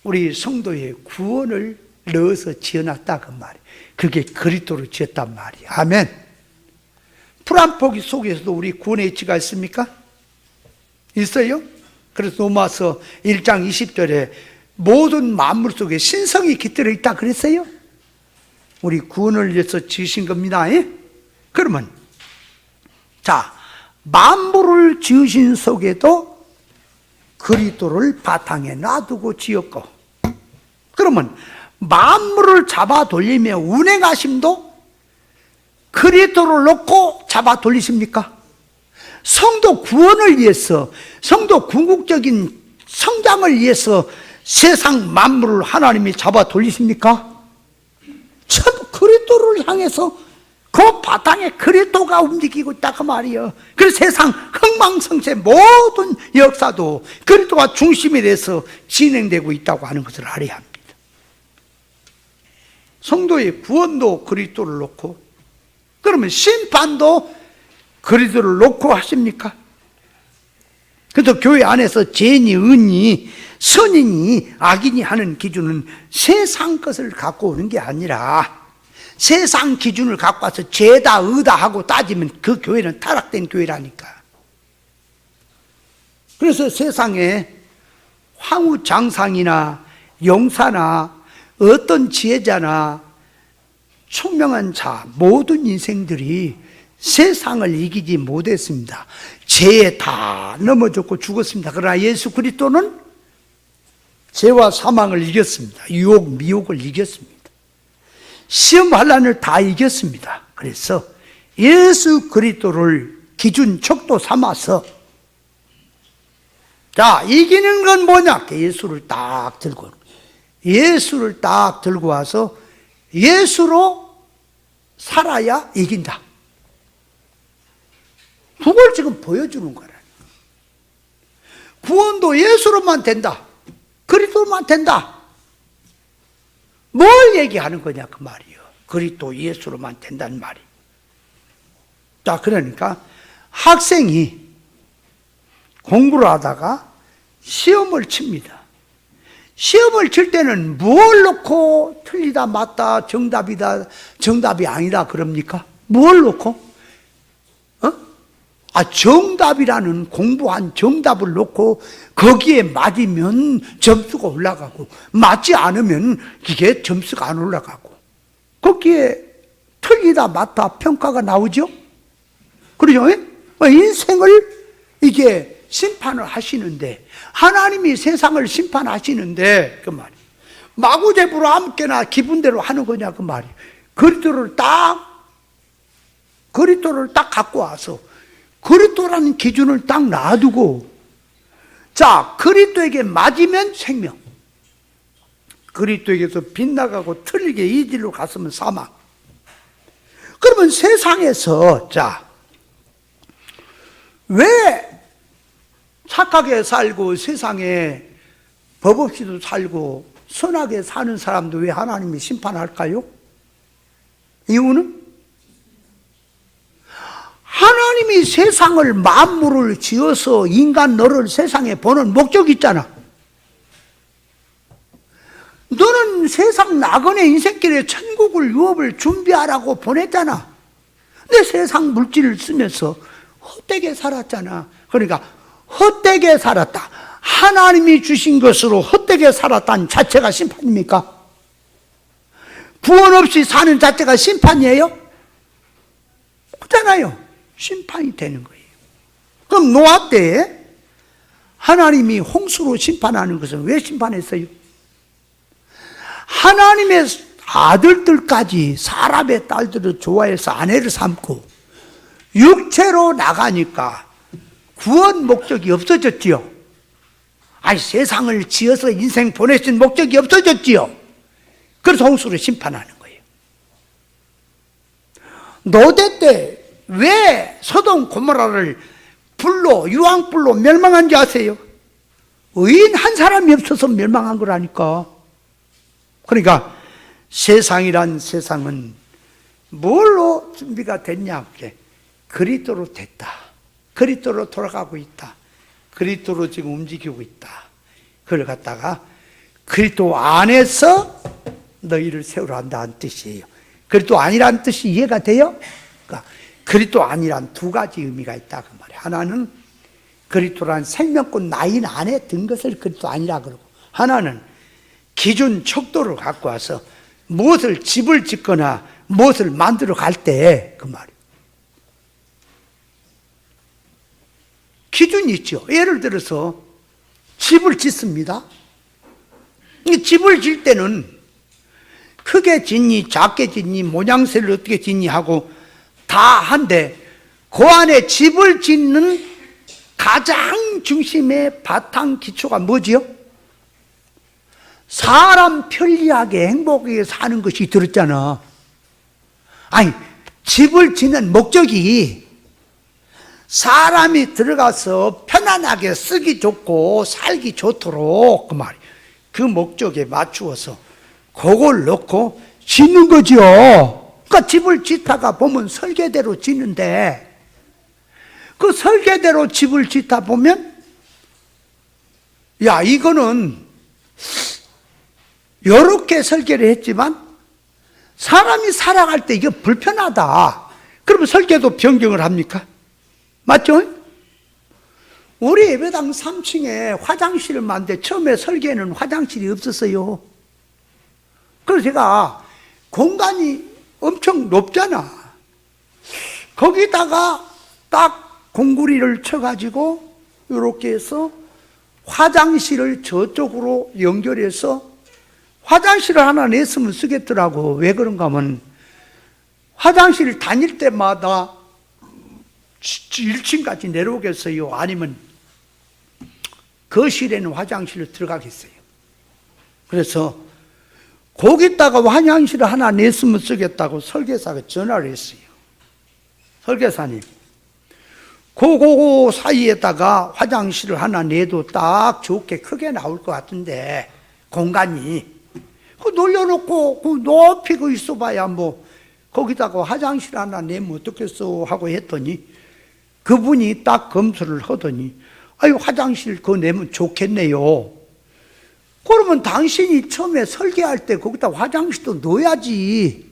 우리 성도의 구원을 넣어서 지어놨다 그 말이에요. 그게 그리스도로 지었단 말이에요. 아멘. 풀 한 포기 속에서도 우리 구원의 이치가 있습니까? 있어요? 그래서 로마서 1장 20절에 모든 만물 속에 신성이 깃들어 있다 그랬어요. 우리 구원을 위해서 지으신 겁니다. 그러면 자, 만물을 지으신 속에도 그리스도를 바탕에 놔두고 지었고, 그러면 만물을 잡아 돌리며 운행하심도 그리스도를 놓고 잡아 돌리십니까? 성도 구원을 위해서, 성도 궁극적인 성장을 위해서 세상 만물을 하나님이 잡아 돌리십니까? 전부 그리스도를 향해서 그 바탕에 그리스도가 움직이고 있다 그 말이에요. 그래서 세상 흥망성쇠 모든 역사도 그리스도가 중심이 돼서 진행되고 있다고 하는 것을 알아야 합니다. 성도의 구원도 그리스도를 놓고, 그러면 심판도 그리스도를 놓고 하십니까? 그래서 교회 안에서 죄인이, 의인이, 선인이, 악인이 하는 기준은 세상 것을 갖고 오는 게 아니라 세상 기준을 갖고 와서 죄다 의다 하고 따지면 그 교회는 타락된 교회라니까. 그래서 세상에 황후장상이나 용사나 어떤 지혜자나 총명한 자, 모든 인생들이 세상을 이기지 못했습니다. 죄에 다 넘어졌고 죽었습니다. 그러나 예수 그리스도는 죄와 사망을 이겼습니다. 유혹, 미혹을 이겼습니다. 시험 환난을 다 이겼습니다. 그래서 예수 그리스도를 기준 척도 삼아서, 자, 이기는 건 뭐냐? 예수를 딱 들고 와서 예수로 살아야 이긴다. 그걸 지금 보여주는 거라. 구원도 예수로만 된다. 그리스도만 된다. 뭘 얘기하는 거냐 그 말이에요. 그리스도 예수로만 된다는 말이. 자, 그러니까 학생이 공부를 하다가 시험을 칩니다. 시험을 칠 때는 뭘 놓고 틀리다 맞다 정답이다 정답이 아니다 그럽니까? 뭘 놓고? 정답이라는 공부한 정답을 놓고 거기에 맞으면 점수가 올라가고 맞지 않으면 이게 점수가 안 올라가고, 거기에 틀리다 맞다 평가가 나오죠? 그러죠? 인생을 이게 심판을 하시는데, 하나님이 세상을 심판하시는데 그 말이에요. 마구잡이로 아무렇게나 기분대로 하는 거냐 그 말이에요. 그리스도를 딱 갖고 와서 그리스도라는 기준을 딱 놔두고, 자, 그리스도에게 맞으면 생명, 그리스도에게서 빗나가고 틀리게 이 길로 갔으면 사망. 그러면 세상에서, 자, 왜 착하게 살고 세상에 법 없이도 살고 선하게 사는 사람도 왜 하나님이 심판할까요? 이유는 하나님이 세상을 만물을 지어서 인간 너를 세상에 보는 목적이 있잖아. 너는 세상 나그네 인생길에 천국을 유업을 준비하라고 보냈잖아. 근데 세상 물질을 쓰면서 헛되게 살았잖아. 그러니까 헛되게 살았다. 하나님이 주신 것으로 헛되게 살았다는 자체가 심판입니까? 구원 없이 사는 자체가 심판이에요? 그렇잖아요. 심판이 되는 거예요. 그럼 노아 때 하나님이 홍수로 심판하는 것은 왜 심판했어요? 하나님의 아들들까지 사람의 딸들을 좋아해서 아내를 삼고 육체로 나가니까 구원 목적이 없어졌지요. 아니, 세상을 지어서 인생 보내신 목적이 없어졌지요. 그래서 홍수로 심판하는 거예요. 노대 때 왜 소돔 고모라를 불로, 유황불로 멸망한지 아세요? 의인 한 사람이 없어서 멸망한 거라니까. 그러니까 세상이란 세상은 뭘로 준비가 됐냐? 그리스도로 됐다. 그리스도로 돌아가고 있다. 그리스도로 지금 움직이고 있다. 그걸 갖다가 그리스도 안에서 너희를 세우라 한다는 뜻이에요. 그리스도 아니라는 뜻이 이해가 돼요? 그러니까 그리스도 아니란 두 가지 의미가 있다 그 말이에요. 하나는 그리스도란 생명권 라인 안에 든 것을 그리스도 아니라 그러고, 하나는 기준 척도를 갖고 와서 무엇을 집을 짓거나 무엇을 만들어 갈 때 그 말이에요. 기준이 있죠. 예를 들어서 집을 짓습니다. 이 집을 질 때는 크게 짓니 작게 짓니 모양새를 어떻게 짓니 하고 다 한데, 그 안에 집을 짓는 가장 중심의 바탕 기초가 뭐지요? 사람 편리하게 행복하게 사는 것이 들었잖아. 아니, 집을 짓는 목적이 사람이 들어가서 편안하게 쓰기 좋고 살기 좋도록 그 말이에요. 그 목적에 맞추어서 그걸 넣고 짓는 거죠. 그러니까 집을 짓다가 보면 설계대로 짓는데, 그 설계대로 집을 짓다 보면 야, 이거는 이렇게 설계를 했지만 사람이 살아갈 때 이게 불편하다. 그러면 설계도 변경을 합니까? 맞죠? 우리 예배당 3층에 화장실을 만드는데 처음에 설계는 화장실이 없었어요. 그래서 제가 공간이 엄청 높잖아. 거기다가 딱 공구리를 쳐가지고 이렇게 해서 화장실을 저쪽으로 연결해서 화장실을 하나 냈으면 쓰겠더라고. 왜 그런가 하면 화장실 다닐 때마다 1층까지 내려오겠어요? 아니면 거실에는 화장실로 들어가겠어요? 그래서 거기다가 화장실을 하나 냈으면 쓰겠다고 설계사가 전화를 했어요. 설계사님, 그 사이에다가 화장실을 하나 내도 딱 좋게 크게 나올 것 같은데 공간이 그 놀려놓고 그 높이 그 있어봐야 뭐 거기다가 화장실 하나 내면 어떻겠어 하고 했더니 그분이 딱 검수를 하더니 아유, 화장실 그거 내면 좋겠네요. 그러면 당신이 처음에 설계할 때 거기다 화장실도 넣어야지.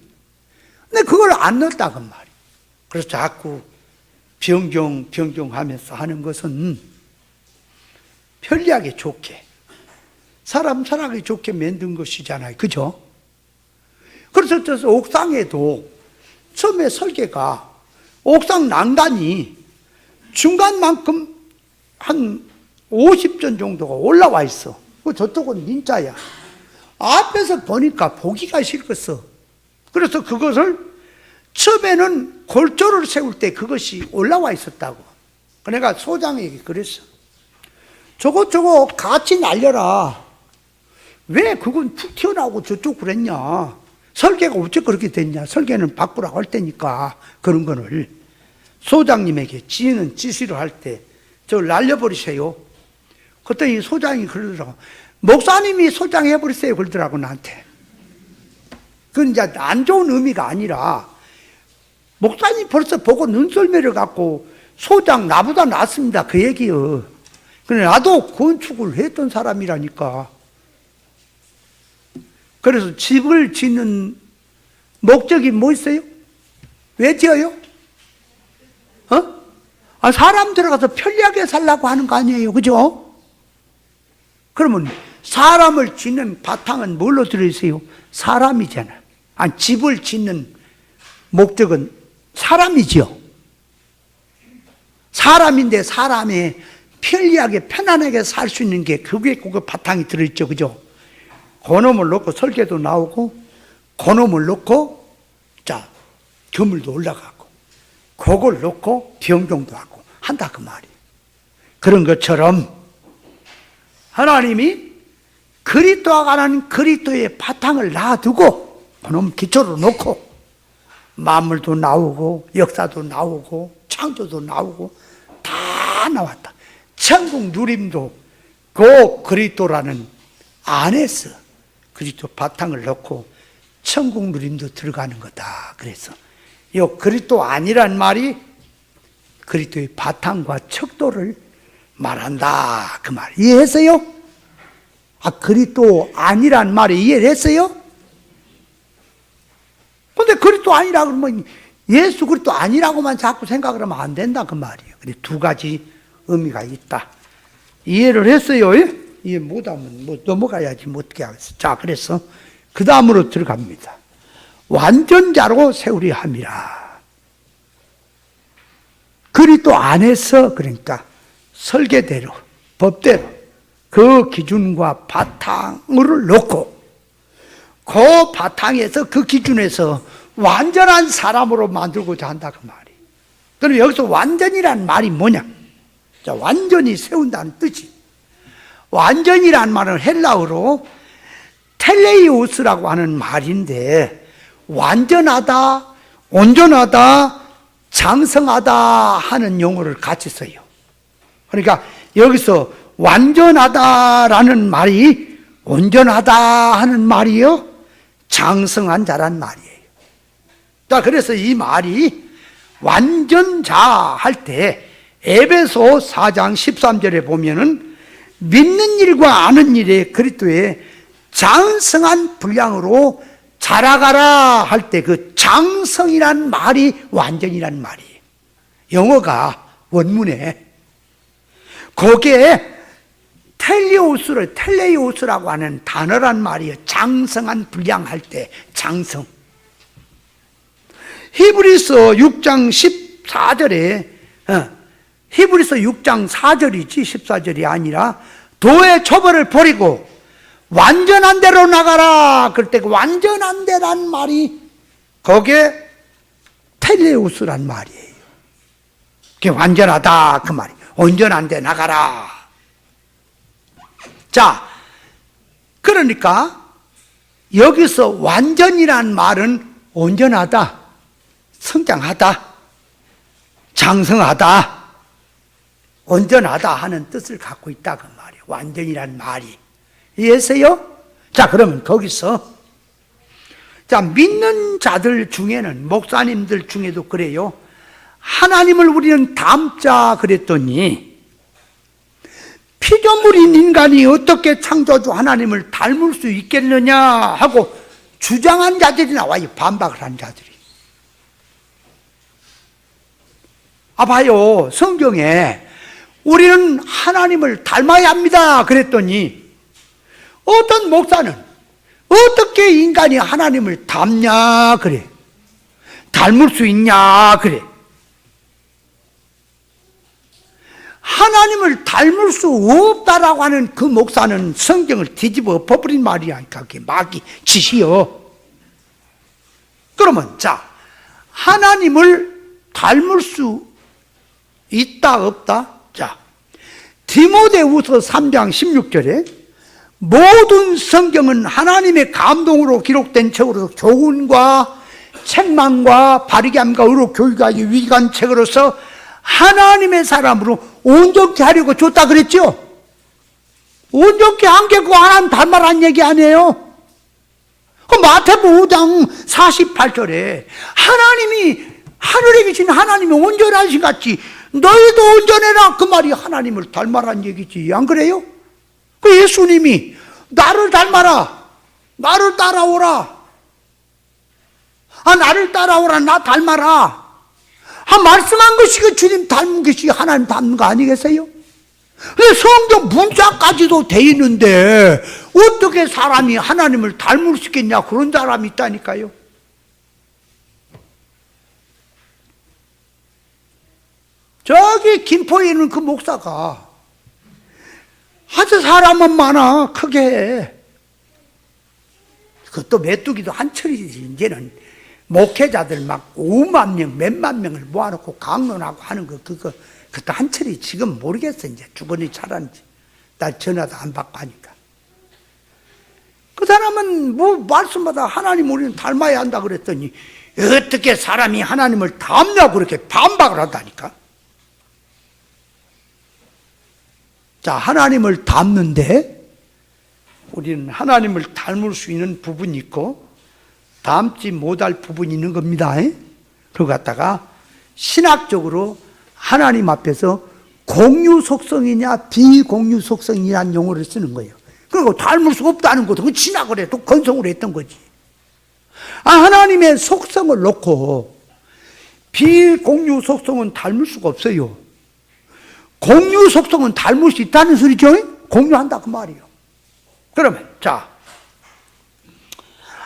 근데 그걸 안 넣었다고 말이에요. 그래서 자꾸 변경하면서 하는 것은 편리하게 좋게, 사람 살아가기 좋게 만든 것이잖아요. 그죠? 그래서 저 옥상에도 처음에 설계가 옥상 난간이 중간만큼 한 50전 정도가 올라와 있어. 저쪽은 민자야. 앞에서 보니까 보기가 싫겠어. 그래서 그것을 처음에는 골조를 세울 때 그것이 올라와 있었다고. 내가 소장에게 그랬어. 저거 같이 날려라. 왜 그건 툭 튀어나오고 저쪽 그랬냐. 설계가 어째 그렇게 됐냐. 설계는 바꾸라고 할 테니까 그런 거를 소장님에게 지는 지시를 할 때 저걸 날려버리세요. 그랬더니 소장이 그러더라고. 목사님이 소장 해버리세요. 그러더라고 나한테. 그건 이제 안 좋은 의미가 아니라 목사님 벌써 보고 눈썰매를 갖고 소장 나보다 낫습니다. 그 얘기요. 근데 나도 건축을 했던 사람이라니까. 그래서 집을 짓는 목적이 뭐 있어요? 왜 지어요? 사람 들어가서 편리하게 살라고 하는 거 아니에요. 그죠? 그러면 사람을 짓는 바탕은 뭘로 들어있어요? 사람이잖아. 아니, 집을 짓는 목적은 사람이지요. 사람인데 사람이 편리하게 편안하게 살 수 있는 게 그게 그 바탕이 들어있죠. 그죠? 그놈을 놓고 설계도 나오고 그놈을 놓고 자 그물도 올라가고 그걸 놓고 병종도 하고 한다 그 말이에요. 그런 것처럼 하나님이 그리스도와 하는 그리스도의 바탕을 놔두고 그놈 기초로 놓고 만물도 나오고 역사도 나오고 창조도 나오고 다 나왔다. 천국 누림도 그 그리스도라는 안에서 그리스도 바탕을 놓고 천국 누림도 들어가는 거다. 그래서 이 그리스도 아니란 말이 그리스도의 바탕과 척도를 말한다. 그 말 이해했어요? 아, 그리스도 아니란 말이 이해했어요? 근데 그리스도 아니라 그러면 예수 그리스도 아니라고만 자꾸 생각을 하면 안 된다 그 말이에요. 근데 두 가지 의미가 있다. 이해를 했어요? 이해 못하면 뭐 넘어가야지 뭐 어떻게 하겠어. 자, 그래서 그 다음으로 들어갑니다. 완전자로 세우려 함이라. 그리스도 안에서 그러니까 설계대로 법대로 그 기준과 바탕을 놓고 그 바탕에서 그 기준에서 완전한 사람으로 만들고자 한다 그 말이. 그럼 여기서 완전이란 말이 뭐냐? 자, 완전히 세운다는 뜻이. 완전이란 말은 헬라어로 텔레이오스라고 하는 말인데 완전하다, 온전하다, 장성하다 하는 용어를 같이 써요. 그러니까 여기서 완전하다라는 말이 온전하다 하는 말이요, 장성한 자란 말이에요. 자, 그래서 이 말이 완전자 할 때 에베소 4장 13절에 보면은 믿는 일과 아는 일에 그리스도의 장성한 분량으로 자라가라 할 때 그 장성이란 말이 완전이란 말이에요. 영어가 원문에 거기에 텔레이오스라고 하는 단어란 말이에요. 장성한 분량 할 때 장성. 히브리서 6장 14절에 히브리서 6장 4절이지 14절이 아니라 도의 초벌을 버리고 완전한 대로 나가라. 그럴 때 그 완전한 데란 말이 거기에 텔레우스란 말이에요. 그게 완전하다 그 말이에요. 온전한 데 나가라. 자, 그러니까 여기서 완전이란 말은 온전하다, 성장하다, 장성하다, 온전하다 하는 뜻을 갖고 있다 그 말이에요. 완전이란 말이. 이해하세요? 자, 그러면 거기서 자, 믿는 자들 중에는 목사님들 중에도 그래요. 하나님을 우리는 닮자 그랬더니 피조물인 인간이 어떻게 창조주 하나님을 닮을 수 있겠느냐 하고 주장한 자들이 나와요. 반박을 한 자들이. 아, 봐요. 성경에 우리는 하나님을 닮아야 합니다 그랬더니 어떤 목사는 어떻게 인간이 하나님을 닮냐 그래. 닮을 수 있냐 그래. 하나님을 닮을 수 없다라고 하는 그 목사는 성경을 뒤집어 엎어버린 말이야니까 그게 마귀 짓이요. 그러면 자, 하나님을 닮을 수 있다 없다? 자, 디모데후서 3장 16절에 모든 성경은 하나님의 감동으로 기록된 책으로서 교훈과 책망과 바르게 함과 의로 교육하기 위한 책으로서 하나님의 사람으로 온전케 하려고 줬다 그랬죠? 온전케 한 게 그거 하나님 닮아라는 얘기 아니에요? 그 마태복음 5장 48절에 하나님이 하늘에 계신 하나님이 온전하신 같이 너희도 온전해라 그 말이 하나님을 닮아라는 얘기지, 안 그래요? 그 예수님이 나를 닮아라, 나를 따라오라, 나를 따라오라, 나 닮아라 말씀한 것이 그 주님 닮은 것이 하나님 닮은 거 아니겠어요? 성경 문자까지도 돼 있는데 어떻게 사람이 하나님을 닮을 수 있겠냐, 그런 사람이 있다니까요. 저기 김포에 있는 그 목사가 아주 사람은 많아, 크게 해. 그것도 메뚜기도 한철이지. 이제는 목회자들 막 5만 명, 몇만 명을 모아놓고 강론하고 하는 거, 그것도 한철이. 지금 모르겠어. 이제 죽으니 잘하는지. 나 전화도 안 받고 하니까. 그 사람은 뭐 말씀마다 하나님 우리는 닮아야 한다 그랬더니 어떻게 사람이 하나님을 닮냐고 그렇게 반박을 한다니까. 자, 하나님을 닮는데 우리는 하나님을 닮을 수 있는 부분이 있고 닮지 못할 부분이 있는 겁니다. 그걸 갖다가 신학적으로 하나님 앞에서 공유 속성이냐 비공유 속성이냐는 용어를 쓰는 거예요. 그리고 닮을 수 없다는 것도 그 신학을 해도 건성으로 했던 거지. 하나님의 속성을 놓고 비공유 속성은 닮을 수가 없어요. 공유 속성은 닮을 수 있다는 소리죠. 공유한다 그 말이에요. 그러면 자,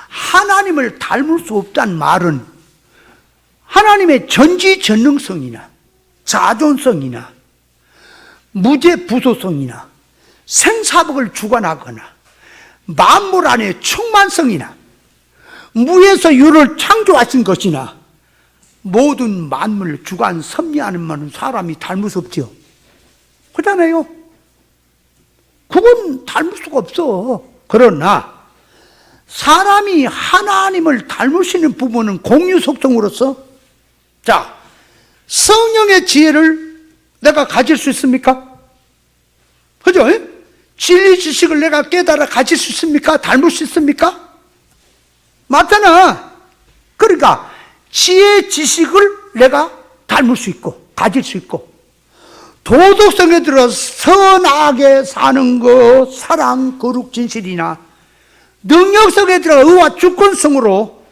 하나님을 닮을 수 없다는 말은 하나님의 전지전능성이나 자존성이나 무죄부소성이나 생사복을 주관하거나 만물 안의 충만성이나 무에서 유를 창조하신 것이나 모든 만물 주관 섭리하는 만은 사람이 닮을 수 없죠. 그렇잖아요. 그건 닮을 수가 없어. 그러나 사람이 하나님을 닮을 수 있는 부분은 공유 속성으로서, 자, 성령의 지혜를 내가 가질 수 있습니까? 그죠? 진리 지식을 내가 깨달아 가질 수 있습니까? 닮을 수 있습니까? 맞잖아. 그러니까 지혜 지식을 내가 닮을 수 있고 가질 수 있고, 도덕성에 들어 선하게 사는 것, 사랑, 거룩, 진실이나 능력성에 들어 의와 주권성으로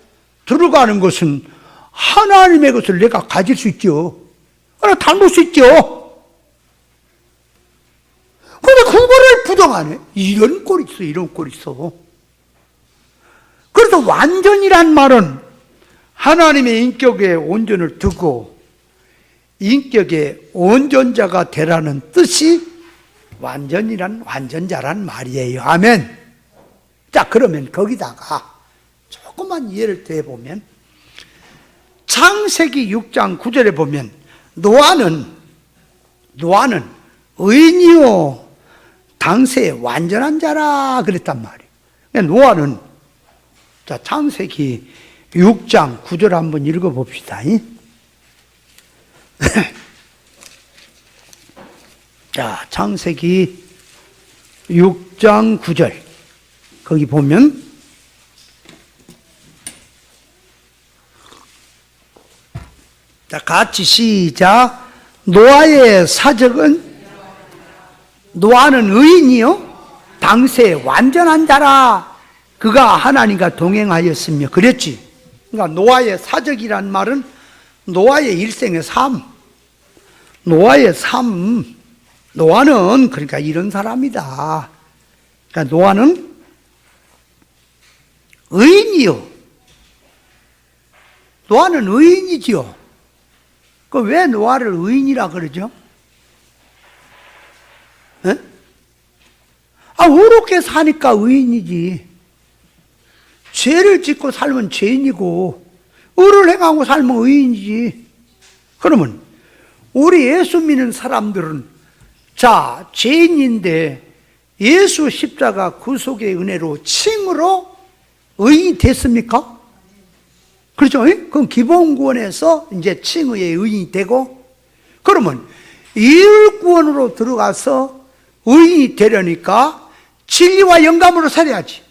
들어가는 것은 하나님의 것을 내가 가질 수 있죠. 닮을 수 있죠. 그런데 그거를 부정하네. 이런 꼴이 있어, 이런 꼴이 있어. 그래서 완전이란 말은 하나님의 인격에 온전을 두고 인격의 온전자가 되라는 뜻이 완전이란 완전자란 말이에요. 아멘. 자, 그러면 거기다가 조금만 이해를 더해보면 창세기 6장 9절에 보면 노아는 의인이요 당세에 완전한 자라 그랬단 말이에요. 노아는, 자, 창세기 6장 9절 한번 읽어봅시다. 자, 창세기 6장 9절 거기 보면 자, 같이 시작. 노아의 사적은, 노아는 의인이요 당세 완전한 자라 그가 하나님과 동행하였으며 그랬지. 그러니까 노아의 사적이란 말은 노아의 일생의 삶, 노아의 삶. 노아는 그러니까 이런 사람이다. 그러니까 노아는 의인이요. 노아는 의인이지요. 그 왜 노아를 의인이라 그러죠? 에? 의롭게 사니까 의인이지. 죄를 짓고 살면 죄인이고 의를 행하고 살면 의인이지. 그러면 우리 예수 믿는 사람들은, 자, 죄인인데 예수 십자가 구속의 은혜로 칭으로 의인이 됐습니까? 그렇죠? 그럼 기본구원에서 이제 칭의의 의인이 되고, 그러면 일구원으로 들어가서 의인이 되려니까 진리와 영감으로 살아야지.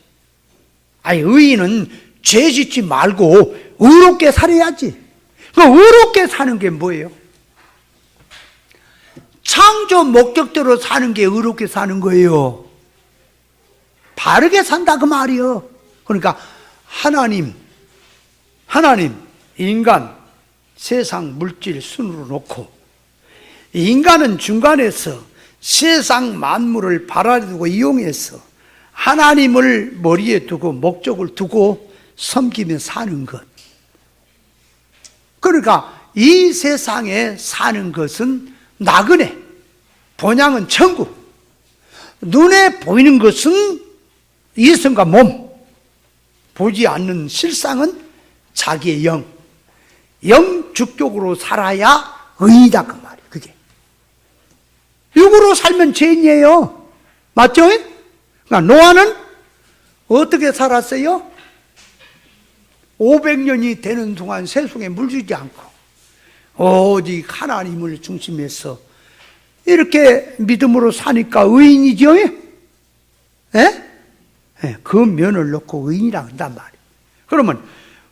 의인은 죄 짓지 말고 의롭게 살아야지. 그 의롭게 사는 게 뭐예요? 창조 목적대로 사는 게 의롭게 사는 거예요. 바르게 산다 그 말이요. 그러니까 하나님, 인간, 세상, 물질 순으로 놓고 인간은 중간에서 세상 만물을 바라두고 이용해서 하나님을 머리에 두고 목적을 두고 섬기며 사는 것. 그러니까 이 세상에 사는 것은 나그네, 본향은 천국. 눈에 보이는 것은 이성과 몸, 보지 않는 실상은 자기의 영, 영주격으로 살아야 의인이다 그 말이에요. 그게 육으로 살면 죄인이에요. 맞죠? 그러니까 노아는 어떻게 살았어요? 500년이 되는 동안 세속에 물들지 않고 오직 하나님을 중심해서 이렇게 믿음으로 사니까 의인이죠? 예? 그 면을 놓고 의인이라고 한단 말이에요. 그러면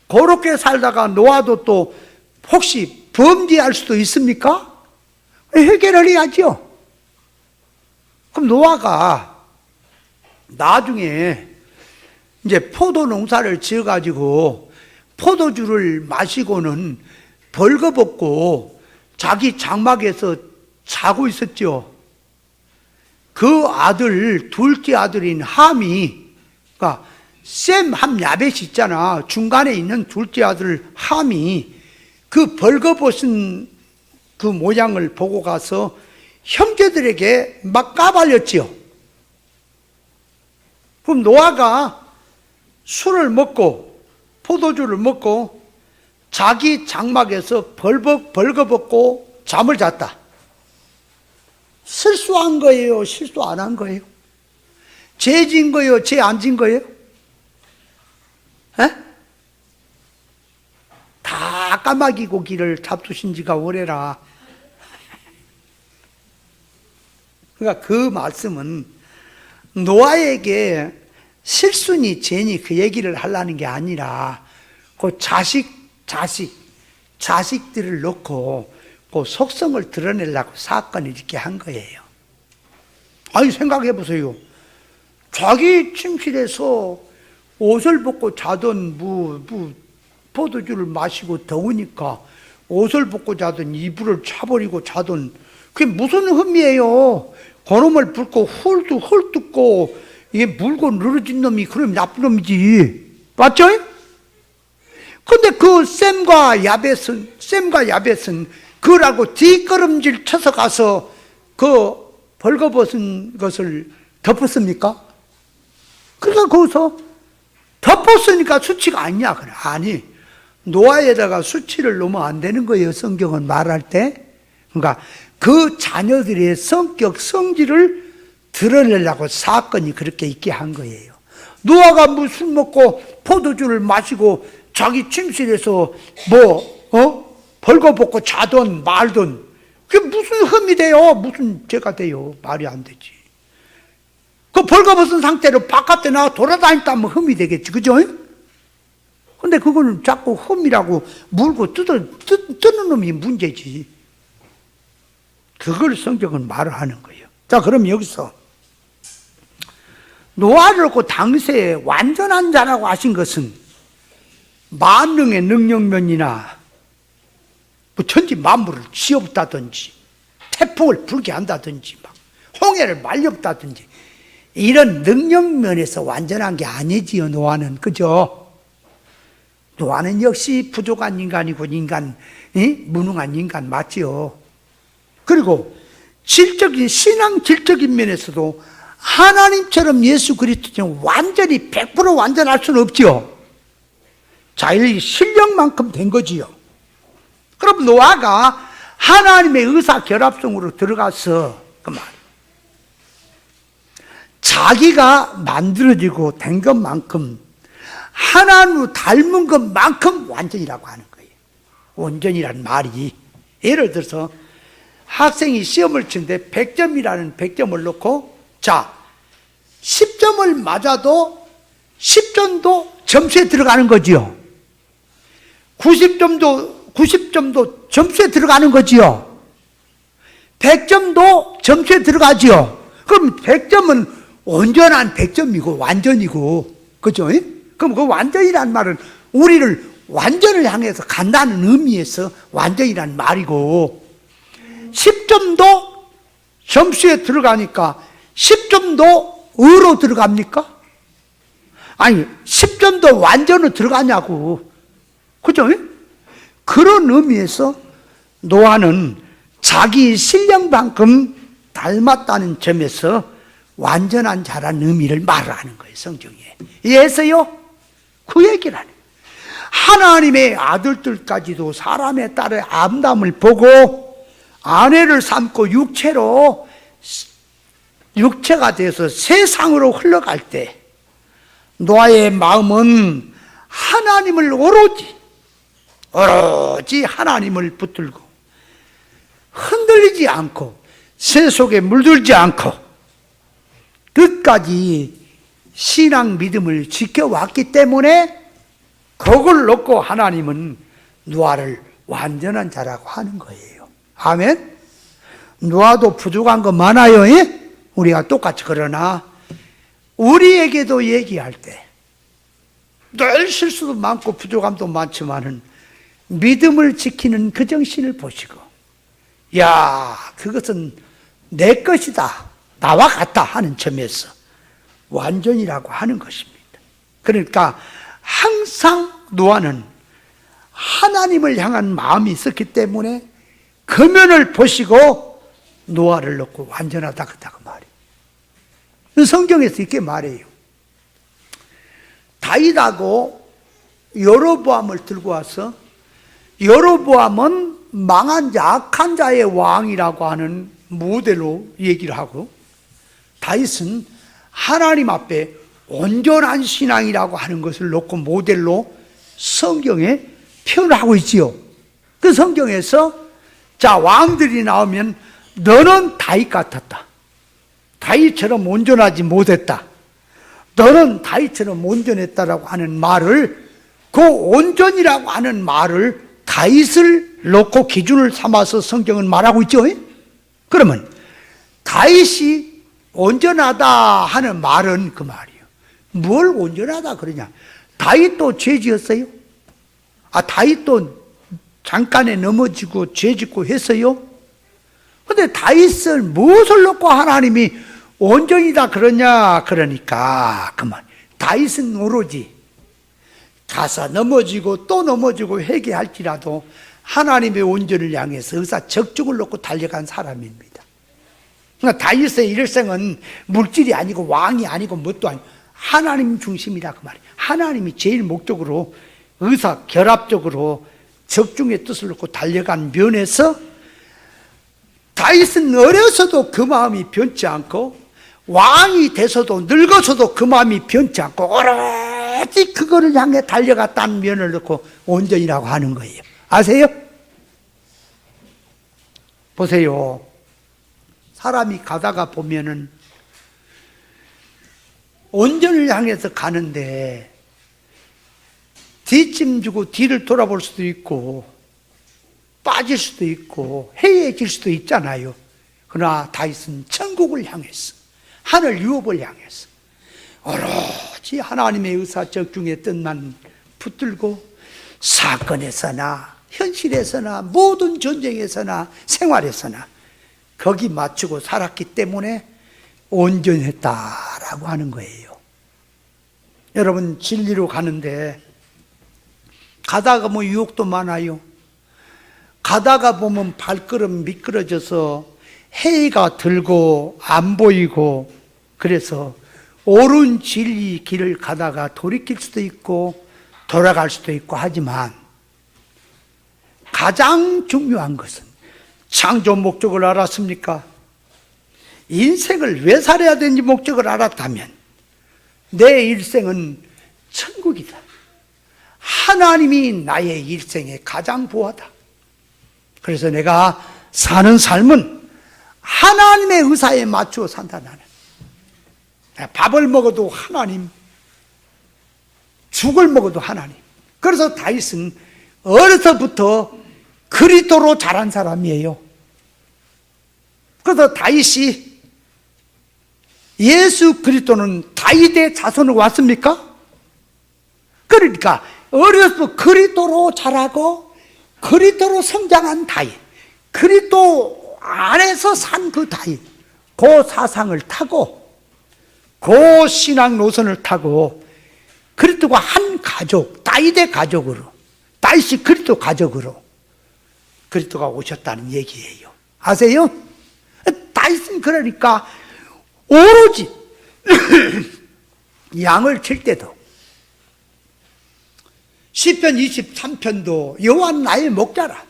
그렇게 살다가 노아도 또 혹시 범죄할 수도 있습니까? 해결을 해야죠. 그럼 노아가 나중에 이제 포도 농사를 지어가지고 포도주를 마시고는 벌거벗고 자기 장막에서 자고 있었죠. 그 아들, 둘째 아들인 함이, 그러니까 셈, 함, 야벳이 있잖아. 중간에 있는 둘째 아들 함이 그 벌거벗은 그 모양을 보고 가서 형제들에게 막 까발렸지요. 그럼 노아가 술을 먹고 포도주를 먹고 자기 장막에서 벌거벗고 잠을 잤다. 실수한 거예요? 실수 안 한 거예요? 죄 진 거예요? 죄 안 진 거예요? 에? 다 까마귀 고기를 잡수신 지가 오래라. 그러니까 그 말씀은 노아에게 실수니 죄니 그 얘기를 하려는 게 아니라 그 자식들을 놓고 그 속성을 드러내려고 사건을 이렇게 한 거예요. 아니 생각해 보세요. 자기 침실에서 옷을 벗고 자던 포도주를 마시고 더우니까 옷을 벗고 자던 이불을 차버리고 자던 그게 무슨 흠이에요? 그놈을 붓고 헐뜯고 이게 물고 늘어진 놈이 그럼 나쁜 놈이지. 맞죠? 근데 그 셈과 야벳은 그라고 뒷걸음질 쳐서 가서 그 벌거벗은 것을 덮었습니까? 그러니까 거기서 덮었으니까 수치가 아니냐. 그래. 아니, 노아에다가 수치를 놓으면 안 되는 거예요. 성경은 말할 때. 그러니까 그 자녀들의 성격, 성질을 드러내려고 사건이 그렇게 있게 한 거예요. 노아가 뭐 술 먹고 포도주를 마시고 자기 침실에서 벌거벗고 자던 말던 그게 무슨 흠이 돼요? 무슨 죄가 돼요? 말이 안 되지. 그 벌거벗은 상태로 바깥에 나가 돌아다녔다면 흠이 되겠지. 그죠? 근데 그거는 자꾸 흠이라고 물고 뜨는 놈이 문제지. 그걸 성경은 말을 하는 거예요. 자, 그럼 여기서 노아를 놓고 당시에 완전한 자라고 하신 것은 만능의 능력면이나 뭐 천지 만물을 지었다든지 태풍을 불게 한다든지 막 홍해를 말렸다든지 이런 능력면에서 완전한 게 아니지요. 노아는. 그죠? 노아는 역시 부족한 인간이고 무능한 인간 맞지요. 그리고 질적인 신앙 질적인 면에서도 하나님처럼 예수 그리스도처럼 완전히 100% 완전할 수는 없지요. 자기 실력만큼 된 거지요. 그럼 노아가 하나님의 의사 결합성으로 들어가서 그 말, 자기가 만들어지고 된 것만큼 하나님을 닮은 것만큼 완전이라고 하는 거예요. 온전이라는 말이 예를 들어서 학생이 시험을 치는데 100점이라는 100점을 놓고 자 10점을 맞아도 10점도 점수에 들어가는 거지요. 90점도 점수에 들어가는 거지요. 100점도 점수에 들어가지요. 그럼 100점은 온전한 100점이고 완전이고 그죠? 그럼 그 완전이란 말은 우리를 완전을 향해서 간다는 의미에서 완전이란 말이고 10점도 점수에 들어가니까 10점도 의로 들어갑니까? 아니 10점도 완전으로 들어가냐고. 그죠? 그런 의미에서 노아는 자기 신령만큼 닮았다는 점에서 완전한 자라는 의미를 말하는 거예요, 성경에. 이해했어요? 그 얘기를 하는 거예요. 하나님의 아들들까지도 사람의 딸의 아름다움을 보고 아내를 삼고 육체가 돼서 세상으로 흘러갈 때 노아의 마음은 하나님을 오로지 하나님을 붙들고 흔들리지 않고 새 속에 물들지 않고 끝까지 신앙 믿음을 지켜왔기 때문에 그걸 놓고 하나님은 노아를 완전한 자라고 하는 거예요. 아멘. 노아도 부족한 거 많아요. 우리가 똑같이. 그러나 우리에게도 얘기할 때 늘 실수도 많고 부족함도 많지만은 믿음을 지키는 그 정신을 보시고, 야, 그것은 내 것이다, 나와 같다 하는 점에서 완전이라고 하는 것입니다. 그러니까 항상 노아는 하나님을 향한 마음이 있었기 때문에 그 면을 보시고 노아를 놓고 완전하다 그다고 말이에요. 성경에서 이렇게 말해요. 다윗하고 여로보암을 들고 와서, 여로보암은 망한 자, 악한 자의 왕이라고 하는 모델로 얘기를 하고, 다윗은 하나님 앞에 온전한 신앙이라고 하는 것을 놓고 모델로 성경에 표현을 하고 있지요. 그 성경에서 자, 왕들이 나오면 너는 다윗 같았다, 다윗처럼 온전하지 못했다, 너는 다윗처럼 온전했다라고 하는 말을, 그 온전이라고 하는 말을 다윗을 놓고 기준을 삼아서 성경은 말하고 있죠. 그러면 다윗이 온전하다 하는 말은 그 말이에요. 뭘 온전하다 그러냐? 다윗도 죄 지었어요? 다윗도 잠깐에 넘어지고 죄 짓고 했어요? 근데 다윗을 무엇을 놓고 하나님이 온전이다 그러냐? 그러니까 그만, 다윗은 오로지 가서 넘어지고 또 넘어지고 회개할지라도 하나님의 온전을 향해서 의사적중을 놓고 달려간 사람입니다. 그러니까 다윗의 일생은 물질이 아니고 왕이 아니고 뭣도 아니고 하나님 중심이다 그 말이에요. 하나님이 제일 목적으로 의사결합적으로 적중의 뜻을 놓고 달려간 면에서 다윗은 어려서도 그 마음이 변치 않고 왕이 돼서도 늙어서도 그 마음이 변치 않고 오로지 그거를 향해 달려갔다는 면을 놓고 온전이라고 하는 거예요. 아세요? 보세요. 사람이 가다가 보면은 온전을 향해서 가는데 뒷짐 주고 뒤를 돌아볼 수도 있고 빠질 수도 있고 해이해질 수도 있잖아요. 그러나 다윗은 천국을 향해서, 하늘 유업을 향해서 오로지 하나님의 의사적중의 뜻만 붙들고 사건에서나 현실에서나 모든 전쟁에서나 생활에서나 거기 맞추고 살았기 때문에 온전했다라고 하는 거예요. 여러분, 진리로 가는데 가다가 유혹도 많아요. 가다가 보면 발걸음 미끄러져서 해가 들고 안 보이고, 그래서 옳은 진리 길을 가다가 돌이킬 수도 있고 돌아갈 수도 있고 하지만 가장 중요한 것은 창조 목적을 알았습니까? 인생을 왜 살아야 되는지 목적을 알았다면 내 일생은 천국이다. 하나님이 나의 일생의 가장 보화다. 그래서 내가 사는 삶은 하나님의 의사에 맞추어 산다. 나는 밥을 먹어도 하나님, 죽을 먹어도 하나님. 그래서 다윗은 어려서부터 그리스도로 자란 사람이에요. 그래서 다윗이, 예수 그리스도는 다윗의 자손으로 왔습니까? 그러니까 어려서 그리스도로 자라고 그리스도로 성장한 다윗, 그리스도 안에서 산 그 다윗, 그 사상을 타고 그 신앙 노선을 타고 그리스도가 한 가족, 다윗의 가족으로, 다윗이 그리스도 가족으로 그리스도가 오셨다는 얘기예요. 아세요? 다윗은 그러니까 오로지 양을 칠 때도 시편 23편도 여호와는 나의 목자라.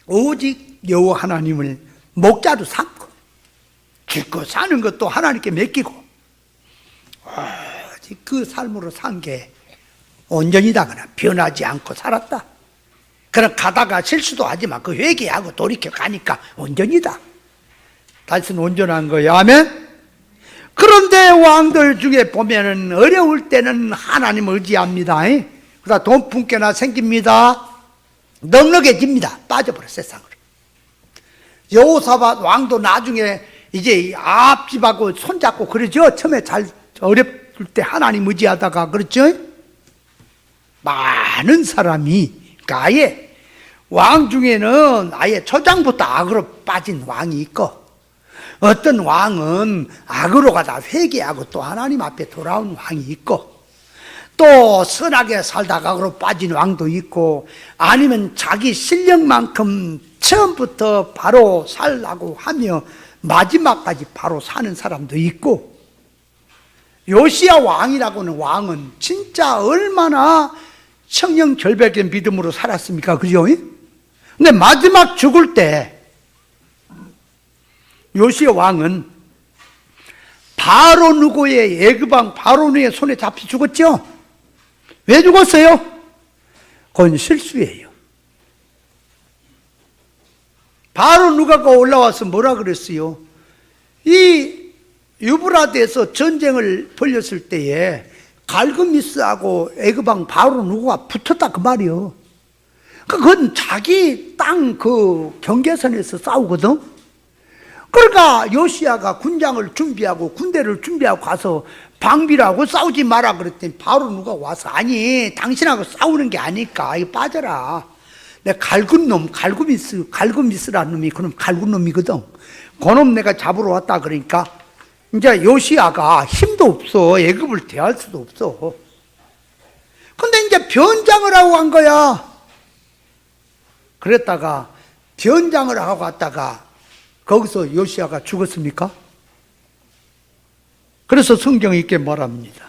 오직 여호와 하나님을 목자로 삼고 죽고 사는 것도 하나님께 맡기고 오직 그 삶으로 산 게 온전이다거나 변하지 않고 살았다. 그럼 가다가 실수도 하지만 그 회개하고 돌이켜 가니까 온전이다. 다시는 온전한 거야. 아멘. 그런데 왕들 중에 보면은 어려울 때는 하나님 의지합니다. 그러다 돈 품께나 생깁니다. 넉넉해집니다. 빠져버려 세상으로. 여호사밧 왕도 나중에 이제 앞집하고 손잡고 그러죠. 처음에 잘 어렵을 때 하나님 의지하다가 그렇죠. 많은 사람이 그러니까 아예 왕 중에는 아예 초장부터 악으로 빠진 왕이 있고 어떤 왕은 악으로 가다 회개하고 또 하나님 앞에 돌아온 왕이 있고 또 선하게 살다가 악으로 빠진 왕도 있고 아니면 자기 실력만큼 처음부터 바로 살라고 하며 마지막까지 바로 사는 사람도 있고 요시야 왕이라고는 왕은 진짜 얼마나 청정절벽의 믿음으로 살았습니까? 그죠? 근데 마지막 죽을 때 요시야 왕은 바로 누구의 애굽왕 바로누의 손에 잡혀 죽었죠? 왜 죽었어요? 그건 실수예요. 바로 누가가 올라와서 뭐라 그랬어요? 이 유브라데에서 전쟁을 벌였을 때에 갈그미스하고 애굽왕 바로 누구가 붙었다 그 말이요. 그건 자기 땅 그 경계선에서 싸우거든. 그러니까 요시야가 군장을 준비하고 군대를 준비하고 가서 방비라고 싸우지 마라 그랬더니 바로 누가 와서 아니 당신하고 싸우는 게 아니까 이거 빠져라. 내 갈군 놈 갈그미스라는 놈이 그놈 갈군 놈이거든. 그놈 내가 잡으러 왔다 그러니까 이제 요시야가 힘도 없어. 애굽을 대할 수도 없어. 근데 이제 변장을 하고 간 거야. 그랬다가 변장을 하고 갔다가 거기서 요시야가 죽었습니까? 그래서 성경이 이렇게 말합니다.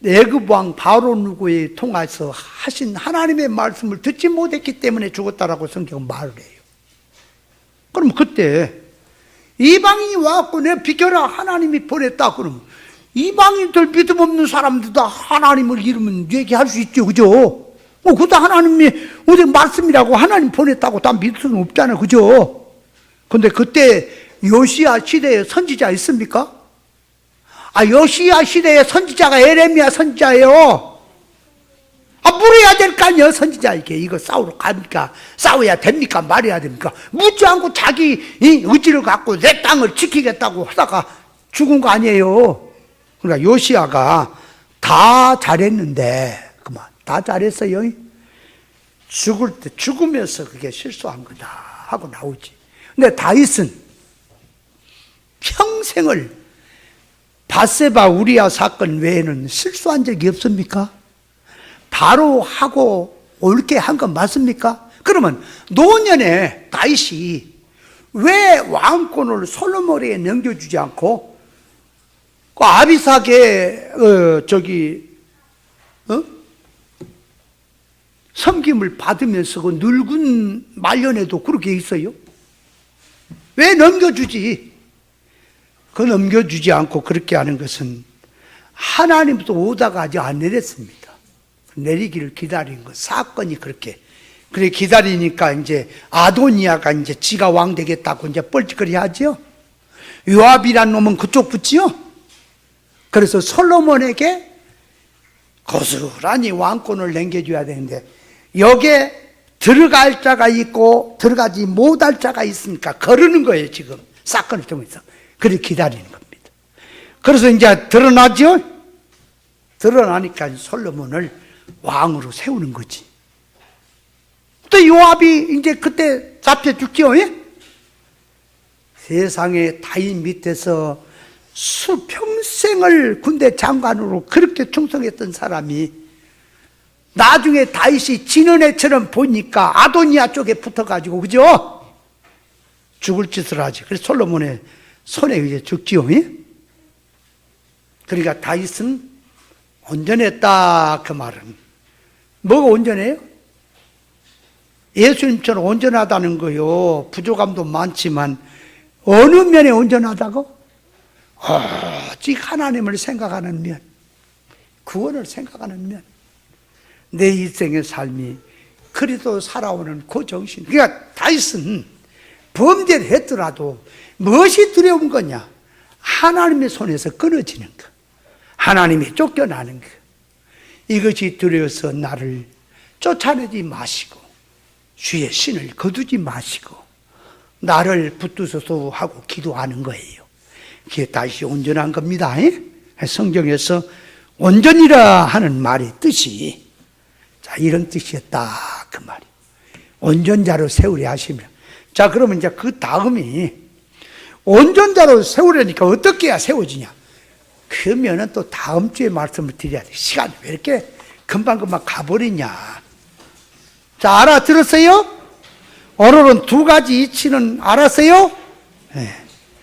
애굽 왕 바로 누구에 통해서 하신 하나님의 말씀을 듣지 못했기 때문에 죽었다라고 성경은 말을 해요. 그럼 그때 이방인이 와갖고 내가 비켜라 하나님이 보냈다 그러면 이방인들 믿음 없는 사람들도 하나님을 이루면 얘기할 수 있죠. 그죠? 그것도 하나님이 어제 말씀이라고 하나님 보냈다고 다 믿을 수는 없잖아요. 그죠? 근데 그때 요시야 시대에 선지자 있습니까? 요시야 시대에 선지자가 에레미야 선지자예요. 물어야 될 거 아니에요, 선지자에게. 이거 싸우러 가니까 싸워야 됩니까? 말해야 됩니까? 묻지 않고 자기 의지를 갖고 내 땅을 지키겠다고 하다가 죽은 거 아니에요. 그러니까 요시야가 다 잘했는데 그만 다 잘했어요. 죽을 때 죽으면서 그게 실수한 거다 하고 나오지. 근데 다윗은 평생을 밧세바 우리아 사건 외에는 실수한 적이 없습니까? 바로 하고 옳게 한 건 맞습니까? 그러면 노년에 다윗이 왜 왕권을 솔로몬에게 넘겨주지 않고 그 아비삭의 섬김을 받으면서 그 늙은 말년에도 그렇게 있어요? 왜 넘겨주지? 그 넘겨주지 않고 그렇게 하는 것은 하나님도 오다가 아직 안 내렸습니다. 내리기를 기다린 것, 사건이 그렇게. 그래 기다리니까 이제 아도니아가 이제 지가 왕 되겠다고 이제 뻘짓거리 하죠. 요압이란 놈은 그쪽 붙지요. 그래서 솔로몬에게 고스란히 왕권을 남겨줘야 되는데 여기에 들어갈 자가 있고 들어가지 못할 자가 있으니까 거르는 거예요. 지금 사건을 통해서. 그래 기다리는 겁니다. 그래서 이제 드러나죠. 드러나니까 솔로몬을 왕으로 세우는 거지. 또 요압이 이제 그때 잡혀 죽죠. 세상에 다윗 밑에서 수평생을 군대 장관으로 그렇게 충성했던 사람이 나중에 다윗이 지는 애처럼 보니까 아도니아 쪽에 붙어가지고, 그죠? 죽을 짓을 하지. 그래서 솔로몬의 손에 의해 죽지요. 그러니까 다윗은 온전했다, 그 말은. 뭐가 온전해요? 예수님처럼 온전하다는 거요. 부족함도 많지만 어느 면에 온전하다고? 오직 하나님을 생각하는 면, 구원을 생각하는 면, 내 일생의 삶이 그리도 살아오는 그 정신. 그러니까 다윗은 범죄를 했더라도 무엇이 두려운 거냐? 하나님의 손에서 끊어지는 것, 하나님이 쫓겨나는 것, 이것이 두려워서 나를 쫓아내지 마시고 주의 신을 거두지 마시고 나를 붙드소서 하고 기도하는 거예요. 그게 다시 온전한 겁니다. 성경에서 온전이라 하는 말의 뜻이 자, 이런 뜻이었다, 그 말이. 온전자로 세우려 하시면. 자, 그러면 이제 그 다음이 온전자로 세우려니까 어떻게 해야 세워지냐? 그러면은 또 다음 주에 말씀을 드려야 돼. 시간이 왜 이렇게 금방금방 가버리냐? 자, 알아들었어요? 오늘은 두 가지 이치는 알았어요? 네.